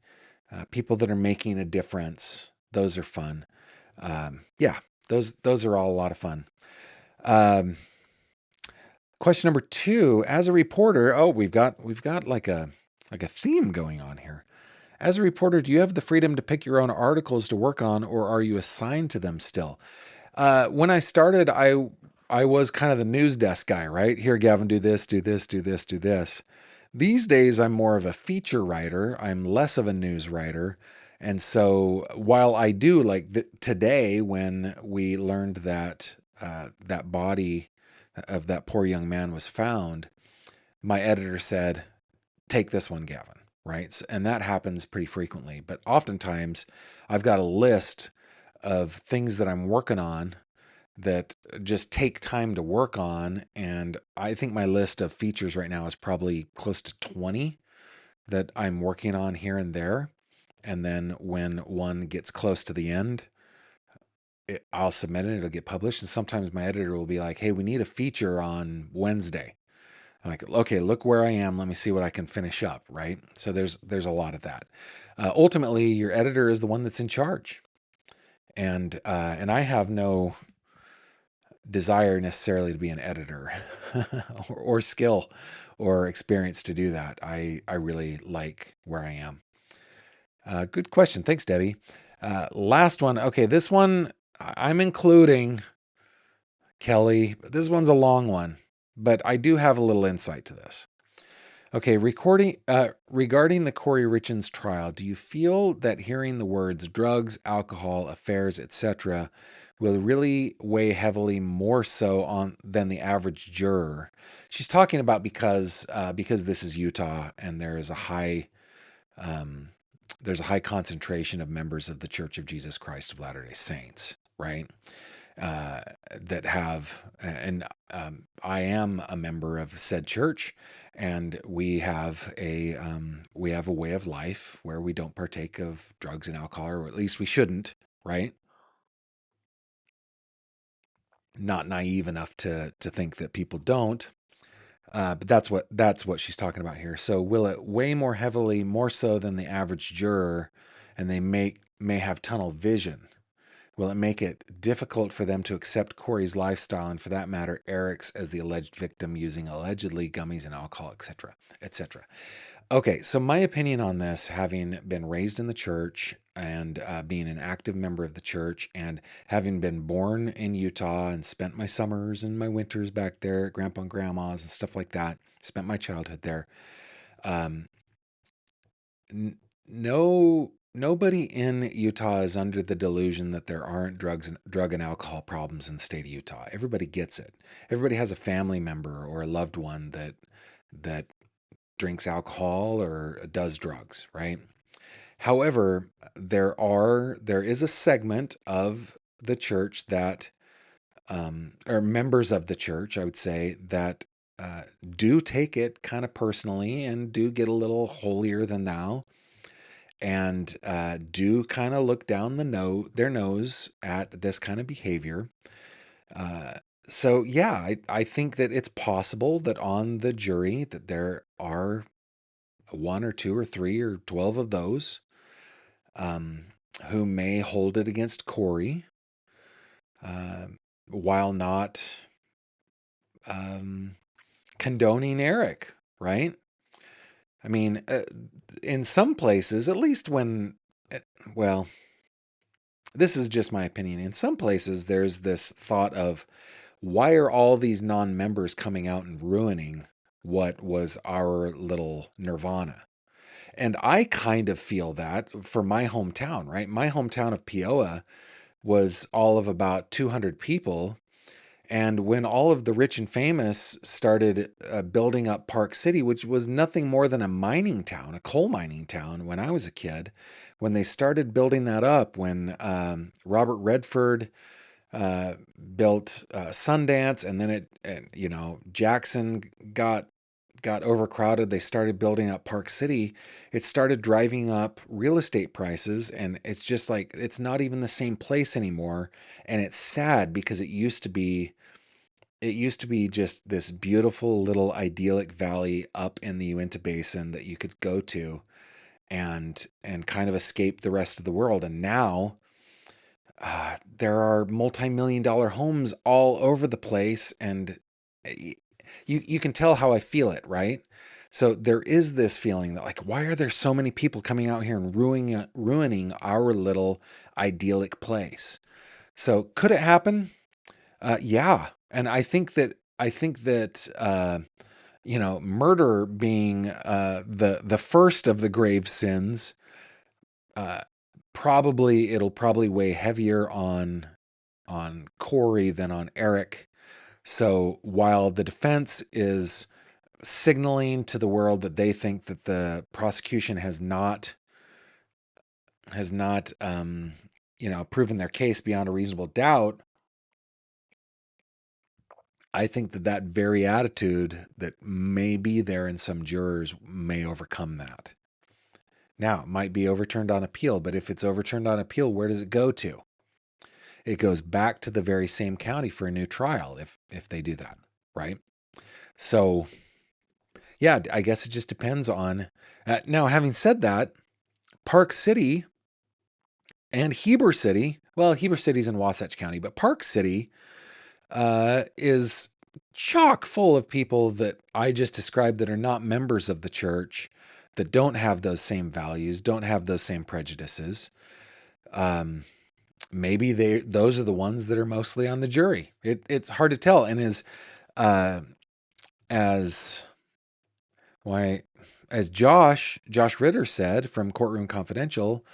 people that are making a difference. Those are fun. Yeah, those are all a lot of fun. Um, Question number 2: as a reporter, oh, we've got like a theme going on here. As a reporter, do you have the freedom to pick your own articles to work on, or are you assigned to them still? When I started, I was kind of the news desk guy, right? Here, Gavin, do this, do this, do this, do this. These days, I'm more of a feature writer. I'm less of a news writer. And so while I do like today, when we learned that that body of that poor young man was found, my editor said, take this one, Gavin, right? And that happens pretty frequently. But oftentimes, I've got a list of things that I'm working on that just take time to work on. And I think my list of features right now is probably close to 20 that I'm working on here and there. And then when one gets close to the end, I'll submit it, it'll get published. And sometimes my editor will be like, hey, we need a feature on Wednesday. I'm like, okay, look where I am. Let me see what I can finish up, right? So there's a lot of that. Ultimately, your editor is the one that's in charge. And I have no desire necessarily to be an editor or skill or experience to do that. I really like where I am. Good question. Thanks, Debbie. Last one. Okay, this one I'm including Kelly. This one's a long one, but I do have a little insight to this. Okay, regarding the Corey Richins trial, do you feel that hearing the words drugs, alcohol, affairs, etc., will really weigh heavily more so on than the average juror? She's talking about because this is Utah and there's a high concentration of members of the Church of Jesus Christ of Latter-day Saints, right? That have, and I am a member of said church, and we have a way of life where we don't partake of drugs and alcohol, or at least we shouldn't, right? Not naive enough to think that people don't, but that's what she's talking about here. So will it weigh more heavily, more so than the average juror, and they may have tunnel vision? Will it make it difficult for them to accept Corey's lifestyle, and for that matter, Eric's, as the alleged victim, using allegedly gummies and alcohol, etc., etc.? Okay, so my opinion on this, having been raised in the church and being an active member of the church, and having been born in Utah and spent my summers and my winters back there at Grandpa and Grandma's and stuff like that, spent my childhood there. Um, no, nobody in Utah is under the delusion that there aren't drug and alcohol problems in the state of Utah. Everybody gets it. Everybody has a family member or a loved one that drinks alcohol or does drugs, right? However, there is a segment of the church that or members of the church, I would say, that do take it kind of personally and do get a little holier than thou, and do kind of look down their nose at this kind of behavior. Uh, so yeah, I think that it's possible that on the jury that there are one or two or three or 12 of those who may hold it against Corey while not condoning Eric, right? I mean, in some places, at least when, well, this is just my opinion. In some places, there's this thought of why are all these non-members coming out and ruining what was our little nirvana? And I kind of feel that for my hometown, right? My hometown of Peoa was all of about 200 people. And when all of the rich and famous started building up Park City, which was nothing more than a mining town, a coal mining town when I was a kid, when they started building that up, when Robert Redford built Sundance, and then Jackson got overcrowded, they started building up Park City. It started driving up real estate prices, and it's just like it's not even the same place anymore. And it's sad because it used to be just this beautiful little idyllic valley up in the Uinta Basin that you could go to and kind of escape the rest of the world. And now there are multi-million-dollar homes all over the place, and you can tell how I feel it, right? So there is this feeling that, like, why are there so many people coming out here and ruining our little idyllic place? So could it happen? Yeah, and I think that murder being the first of the grave sins, it'll probably weigh heavier on Corey than on Eric. So while the defense is signaling to the world that they think that the prosecution has not proven their case beyond a reasonable doubt, I think that very attitude that may be there in some jurors may overcome that. Now, it might be overturned on appeal, but if it's overturned on appeal, where does it go to? It goes back to the very same county for a new trial if they do that, right? So, yeah, I guess it just depends on. Now, having said that, Park City and Heber City, well, Heber City's in Wasatch County, but Park City is chock full of people that I just described that are not members of the church, that don't have those same values, don't have those same prejudices. Maybe those are the ones that are mostly on the jury. It's hard to tell. And as Josh Ritter said from Courtroom Confidential,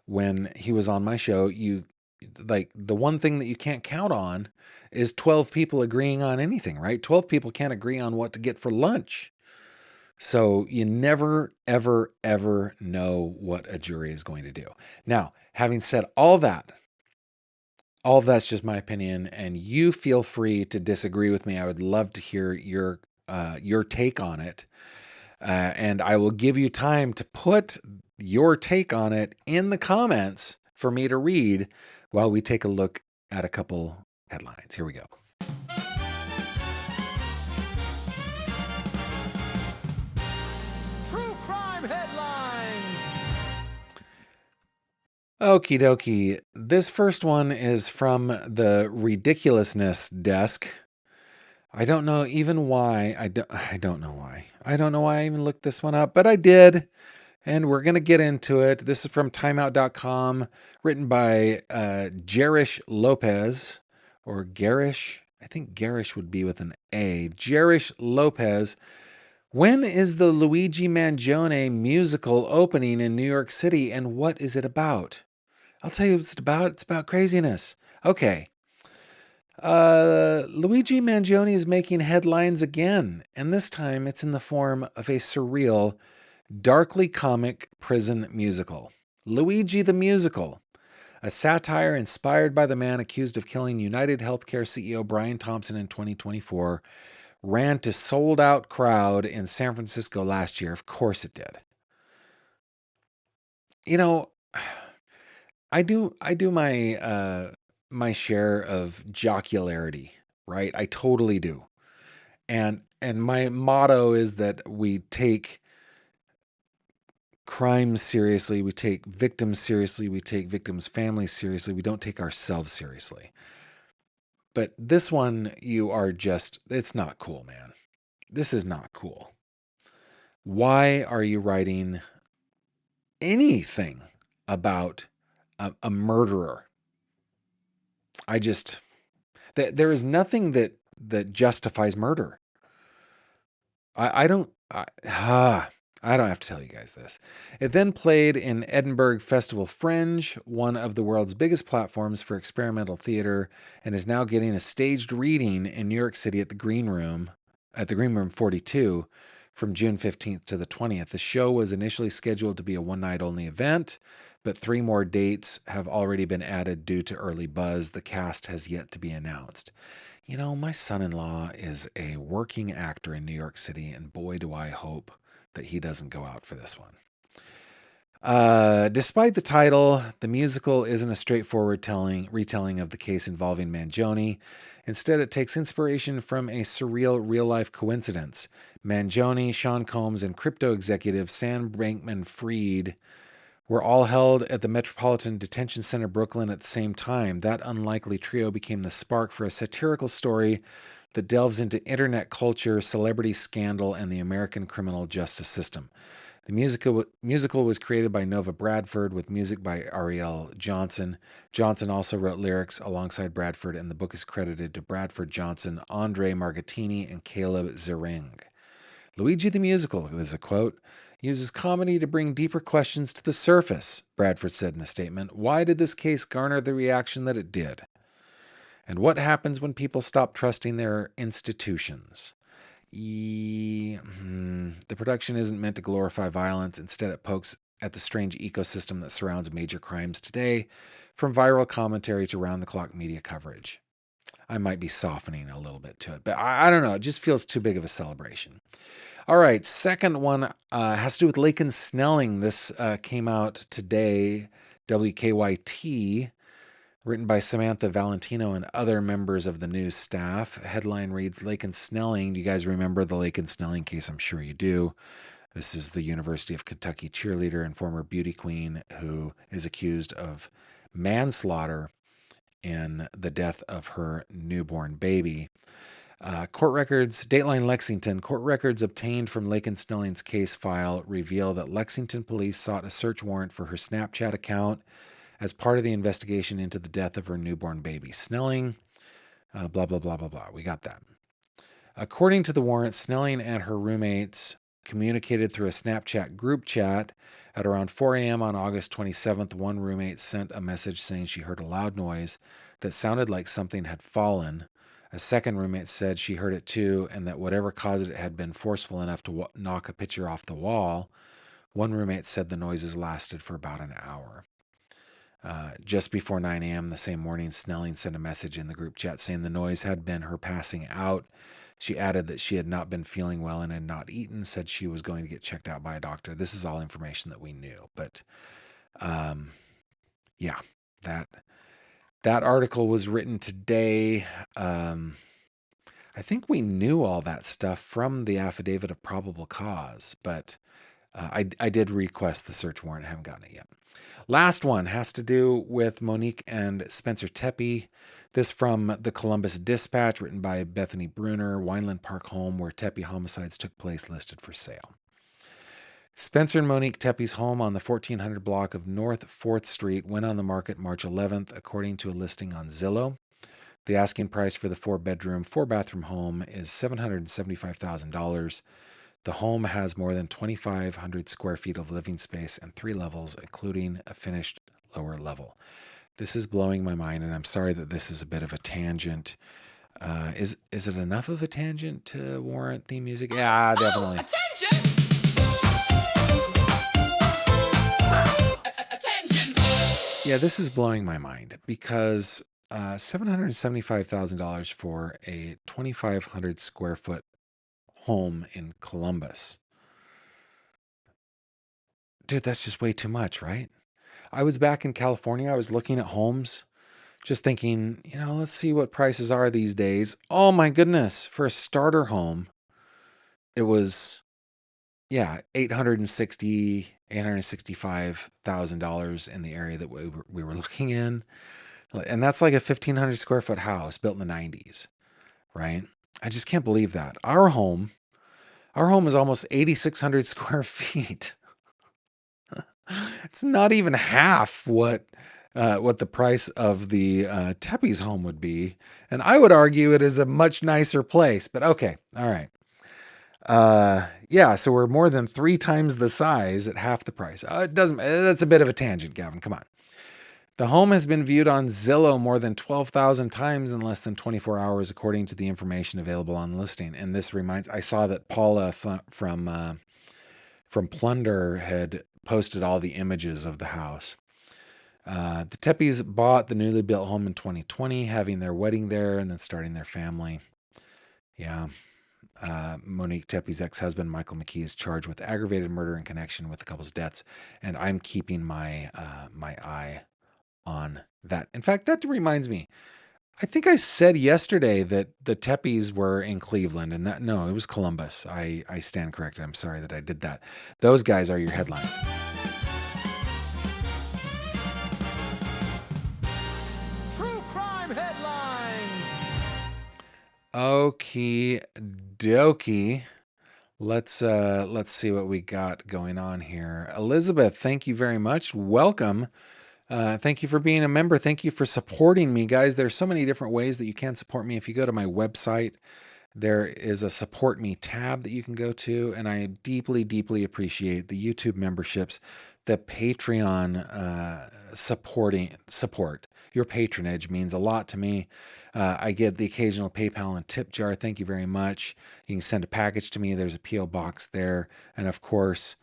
when he was on my show, the one thing that you can't count on is 12 people agreeing on anything, right? 12 people can't agree on what to get for lunch. So you never, ever, ever know what a jury is going to do. Now, having said all that's just my opinion, and you feel free to disagree with me. I would love to hear your take on it. And I will give you time to put your take on it in the comments for me to read while we take a look at a couple headlines. Here we go. True crime headlines. Okie dokie. This first one is from the ridiculousness desk. I don't know even why. I don't know why. I don't know why I even looked this one up, but I did. And we're going to get into it. This is from timeout.com, written by Jerish Lopez, or Garish. I think Garish would be with an A. Jerish Lopez. When is the Luigi Mangione musical opening in New York City, and what is it about? I'll tell you what it's about. It's about craziness. Okay. Luigi Mangione is making headlines again, and this time it's in the form of a surreal, darkly comic prison musical. Luigi the Musical, a satire inspired by the man accused of killing United Healthcare CEO Brian Thompson in 2024, ran to sold-out crowd in San Francisco last year. Of course it did. You know, I do my my share of jocularity, right? I totally do. And my motto is that we take crimes seriously. We take victims seriously. We take victims' families seriously. We don't take ourselves seriously. But this one, it's not cool, man. This is not cool. Why are you writing anything about a murderer? There is nothing that justifies murder. I don't have to tell you guys this. It then played in Edinburgh Festival Fringe, one of the world's biggest platforms for experimental theater, and is now getting a staged reading in New York City at the Green Room 42 from June 15th to the 20th. The show was initially scheduled to be a one-night only event, but 3 more dates have already been added due to early buzz. The cast has yet to be announced. You know, my son-in-law is a working actor in New York City, and boy, do I hope that he doesn't go out for this one. Despite the title, the musical isn't a straightforward retelling of the case involving Mangione. Instead, it takes inspiration from a surreal real-life coincidence. Mangione, Sean Combs, and crypto executive Sam Bankman-Fried were all held at the Metropolitan Detention Center, Brooklyn at the same time. That unlikely trio became the spark for a satirical story that delves into internet culture, celebrity scandal, and the American criminal justice system. The musical was created by Nova Bradford with music by Ariel Johnson. Johnson also wrote lyrics alongside Bradford, and the book is credited to Bradford Johnson, Andre Margotini, and Caleb Zereng. Luigi the Musical, is a quote, uses comedy to bring deeper questions to the surface, Bradford said in a statement. Why did this case garner the reaction that it did? And what happens when people stop trusting their institutions? The production isn't meant to glorify violence. Instead, it pokes at the strange ecosystem that surrounds major crimes today, from viral commentary to round-the-clock media coverage. I might be softening a little bit to it, but I don't know. It just feels too big of a celebration. All right, second one has to do with Laken Snelling. This came out today, WKYT, written by Samantha Valentino and other members of the news staff. Headline reads, Laken Snelling. Do you guys remember the Laken Snelling case? I'm sure you do. This is the University of Kentucky cheerleader and former beauty queen who is accused of manslaughter in the death of her newborn baby. Court records, Dateline Lexington, court records obtained from Laken Snelling's case file reveal that Lexington police sought a search warrant for her Snapchat account as part of the investigation into the death of her newborn baby. Snelling, blah, blah, blah, blah, blah. We got that. According to the warrant, Snelling and her roommates communicated through a Snapchat group chat. At around 4 a.m. on August 27th, one roommate sent a message saying she heard a loud noise that sounded like something had fallen. A second roommate said she heard it too, and that whatever caused it had been forceful enough to knock a picture off the wall. One roommate said the noises lasted for about an hour. Just before 9 a.m. the same morning, Snelling sent a message in the group chat saying the noise had been her passing out. She added that she had not been feeling well and had not eaten, said she was going to get checked out by a doctor. This is all information that we knew. But yeah, that article was written today. I think we knew all that stuff from the affidavit of probable cause, but I did request the search warrant. I haven't gotten it yet. Last one has to do with Monique and Spencer Tepe. This from the Columbus Dispatch, written by Bethany Bruner. Wineland Park home where Tepe homicides took place listed for sale. Spencer and Monique Tepe's home on the 1400 block of North 4th Street went on the market March 11th, according to a listing on Zillow. The asking price for the 4-bedroom, 4-bathroom home is $775,000. The home has more than 2,500 square feet of living space and 3 levels, including a finished lower level. This is blowing my mind, and I'm sorry that this is a bit of a tangent. Is it enough of a tangent to warrant theme music? Yeah, definitely. Yeah, this is blowing my mind because $775,000 for a 2,500 square foot home in Columbus. Dude, that's just way too much, right? I was back in California. I was looking at homes, just thinking, let's see what prices are these days. Oh my goodness. For a starter home, it was, yeah, $865,000 in the area that we were looking in. And that's like a 1,500 square foot house built in the 90s, right? I just can't believe that. Our home is almost 8,600 square feet. It's not even half what the price of the Tepe's home would be, and I would argue it is a much nicer place. But okay, all right. Yeah, so we're more than 3 times the size at half the price. It doesn't. That's a bit of a tangent, Gavin. Come on. The home has been viewed on Zillow more than 12,000 times in less than 24 hours, according to the information available on the listing. And this reminds, I saw that Paula from Plunder had posted all the images of the house. The Tepes bought the newly built home in 2020, having their wedding there and then starting their family. Yeah. Monique Tepe's ex-husband, Michael McKee, is charged with aggravated murder in connection with the couple's deaths. And I'm keeping my eye on that. In fact, that reminds me, I think I said yesterday that the Tepes were in Cleveland, and that, no, it was Columbus. I stand corrected. I'm sorry that I did that. Those guys are your headlines. True crime headlines. Okie dokie. Let's see what we got going on here. Elizabeth, thank you very much. Welcome. Thank you for being a member. Thank you for supporting me, guys. There's so many different ways that you can support me. If you go to my website, there is a support me tab that you can go to, and I deeply, deeply appreciate the YouTube memberships, the Patreon support. Your patronage means a lot to me. I get the occasional PayPal and tip jar. Thank you very much. You can send a package to me. There's a P.O. box there. And of course,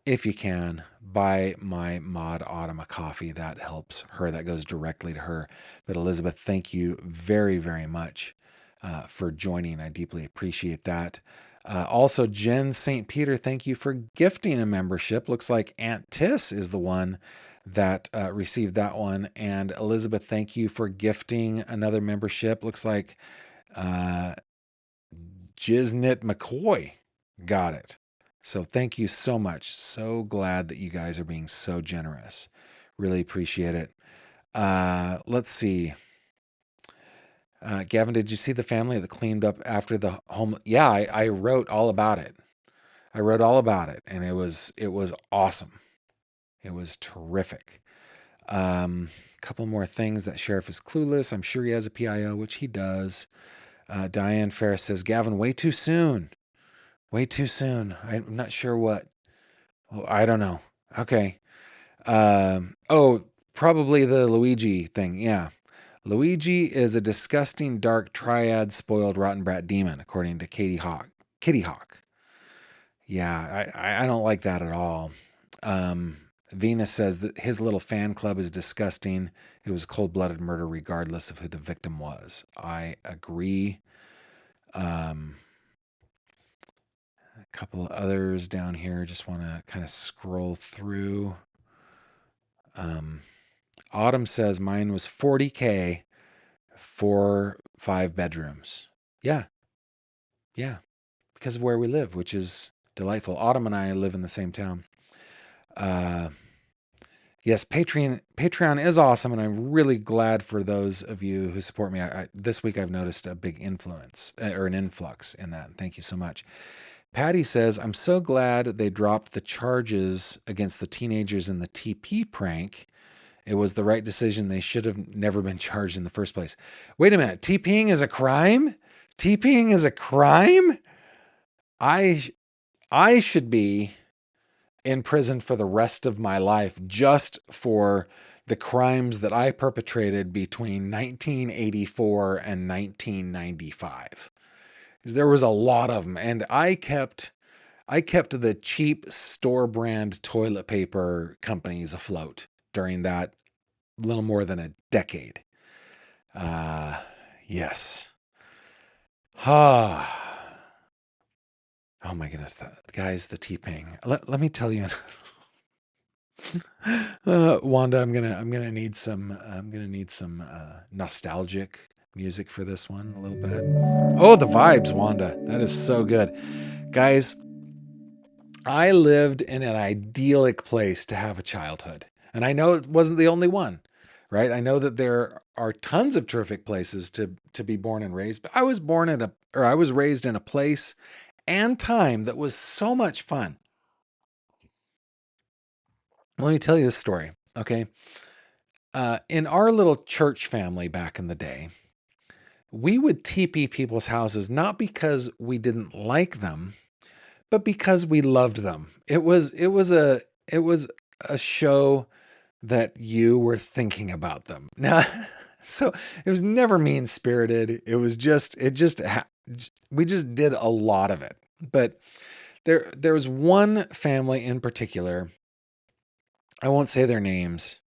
if you can, buy my Maud Autumn a coffee. That helps her. That goes directly to her. But Elizabeth, thank you very, very much for joining. I deeply appreciate that. Also, Jen St. Peter, thank you for gifting a membership. Looks like Aunt Tiss is the one that received that one. And Elizabeth, thank you for gifting another membership. Looks like Jiznit McCoy got it. So thank you so much. So glad that you guys are being so generous. Really appreciate it. Let's see. Gavin, did you see the family that cleaned up after the home? Yeah, I wrote all about it. I wrote all about it, and it was awesome. It was terrific. Couple more things. That sheriff is clueless. I'm sure he has a PIO, which he does. Diane Ferris says, Gavin, way too soon. Way too soon. I'm not sure what. Oh, I don't know. Okay. Probably the Luigi thing. Yeah. Luigi is a disgusting, dark, triad, spoiled, rotten brat demon, according to Kitty Hawk. Yeah, I don't like that at all. Venus says that his little fan club is disgusting. It was cold-blooded murder regardless of who the victim was. I agree. A couple of others down here. Just want to kind of scroll through. Autumn says mine was $40K for 5 bedrooms. Yeah. Because of where we live, which is delightful. Autumn and I live in the same town. Yes, Patreon is awesome, and I'm really glad for those of you who support me. This week I've noticed a big influence or an influx in that. Thank you so much. Patty says, I'm so glad they dropped the charges against the teenagers in the TP prank. It was the right decision. They should have never been charged in the first place. Wait a minute. TPing is a crime? TPing is a crime? I should be in prison for the rest of my life just for the crimes that I perpetrated between 1984 and 1995. There was a lot of them, and I kept the cheap store brand toilet paper companies afloat during that little more than a decade. Yes. Oh my goodness, guys, the T-Ping. Let me tell you. Wanda, I'm gonna need some nostalgic music for this one a little bit. Oh, the vibes, Wanda. That is so good. Guys, I lived in an idyllic place to have a childhood. And I know it wasn't the only one, right? I know that there are tons of terrific places to be born and raised, but I was raised in a place and time that was so much fun. Let me tell you this story, okay? In our little church family back in the day, we would TP people's houses not because we didn't like them, but because we loved them. It was a show that you were thinking about them. Now, so it was never mean spirited. We just did a lot of it. But there was one family in particular. I won't say their names,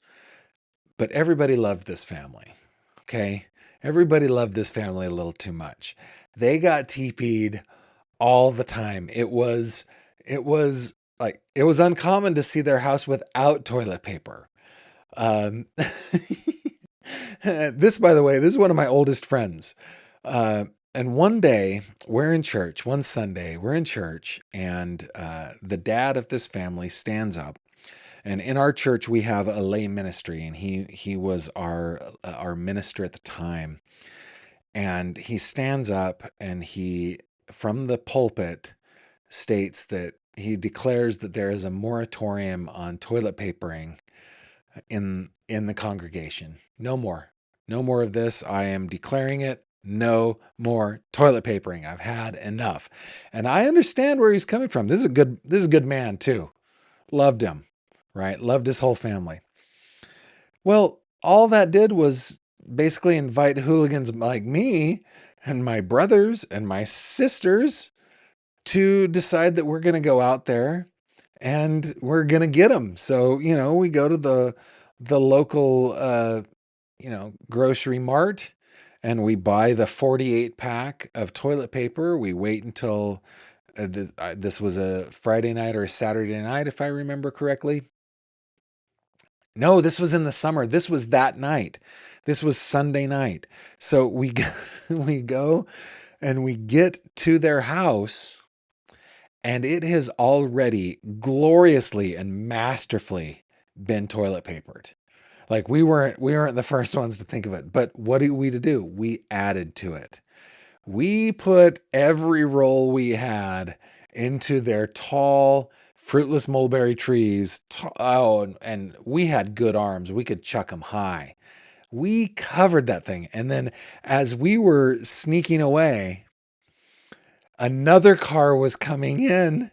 but everybody loved this family. Okay. Everybody loved this family a little too much. They got TP'd all the time. It was it was uncommon to see their house without toilet paper. Um, this, by the way, this is one of my oldest friends. And one day we're in church, one Sunday we're in church, and the dad of this family stands up. And in our church, we have a lay ministry, and he was our minister at the time. And he stands up and he, from the pulpit, states that he declares that there is a moratorium on toilet papering in the congregation. No more. No more of this. I am declaring it. No more toilet papering. I've had enough. And I understand where he's coming from. This is a good man too. Loved him, right? Loved his whole family. Well, all that did was basically invite hooligans like me and my brothers and my sisters to decide that we're going to go out there and we're going to get them. So, we go to the local grocery mart, and we buy the 48 pack of toilet paper. We wait until this was a Friday night or a Saturday night, if I remember correctly. No, this was in the summer. This was that night. This was Sunday night. So we we go and we get to their house, and it has already gloriously and masterfully been toilet papered. Like we weren't the first ones to think of it, but what do we to do? We added to it. We put every roll we had into their tall, fruitless mulberry trees. Oh, and we had good arms. We could chuck them high. We covered that thing. And then as we were sneaking away, another car was coming in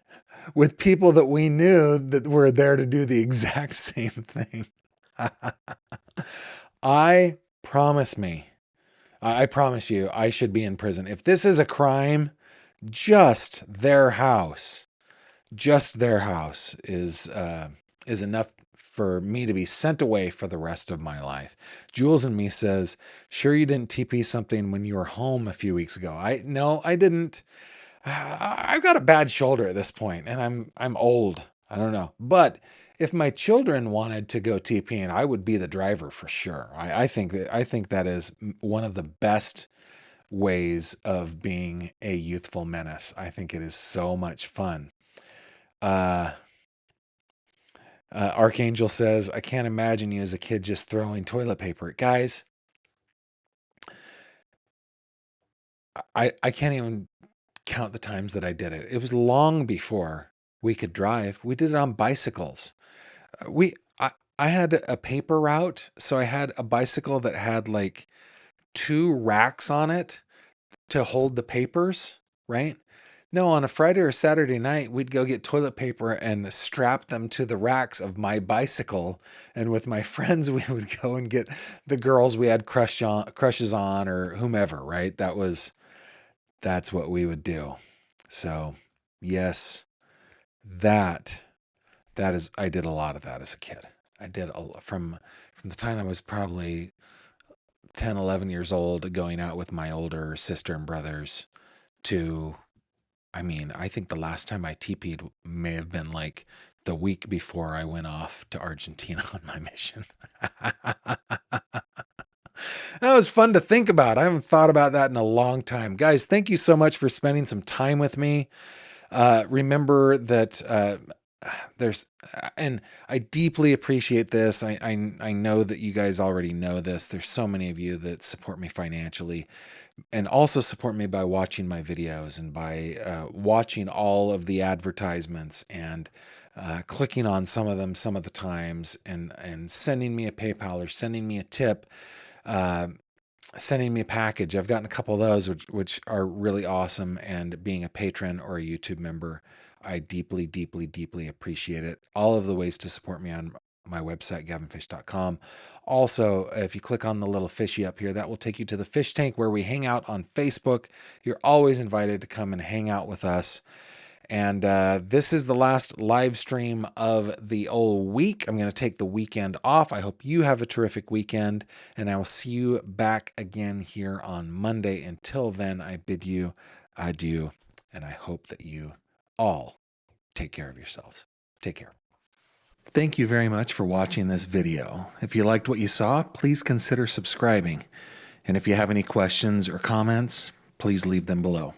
with people that we knew that were there to do the exact same thing. I promise me, I promise you, I should be in prison. If this is a crime, just their house, just their house is enough for me to be sent away for the rest of my life. Jules and me says, sure you didn't TP something when you were home a few weeks ago. No, I didn't. I've got a bad shoulder at this point, and I'm old. I don't know. But if my children wanted to go TPing, I would be the driver for sure. I think that is one of the best ways of being a youthful menace. I think it is so much fun. Archangel says, I can't imagine you as a kid just throwing toilet paper. Guys, I can't even count the times that I did it. It was long before we could drive. We did it on bicycles. We I had a paper route, so I had a bicycle that had like two racks on it to hold the papers, right? No, on a Friday or Saturday night, we'd go get toilet paper and strap them to the racks of my bicycle. And with my friends, we would go and get the girls we had crushes on or whomever, right? That's what we would do. So, yes, that that is I did a lot of that as a kid. I did from the time I was probably 10, 11 years old, going out with my older sister and brothers to, I think the last time I TP'd may have been like the week before I went off to Argentina on my mission. That was fun to think about. I haven't thought about that in a long time. Guys, thank you so much for spending some time with me. Remember that there's, and I deeply appreciate this. I know that you guys already know this. There's so many of you that support me financially and also support me by watching my videos and by watching all of the advertisements and clicking on some of them some of the times and sending me a PayPal or sending me a tip, sending me a package. I've gotten a couple of those, which are really awesome. And being a patron or a YouTube member, I deeply, deeply, deeply appreciate it. All of the ways to support me on my website, gavinfish.com. Also, if you click on the little fishy up here, that will take you to the fish tank where we hang out on Facebook. You're always invited to come and hang out with us. And this is the last live stream of the whole week. I'm going to take the weekend off. I hope you have a terrific weekend, and I will see you back again here on Monday. Until then, I bid you adieu, and I hope that you all take care of yourselves. Take care. Thank you very much for watching this video. If you liked what you saw, please consider subscribing. And if you have any questions or comments, please leave them below.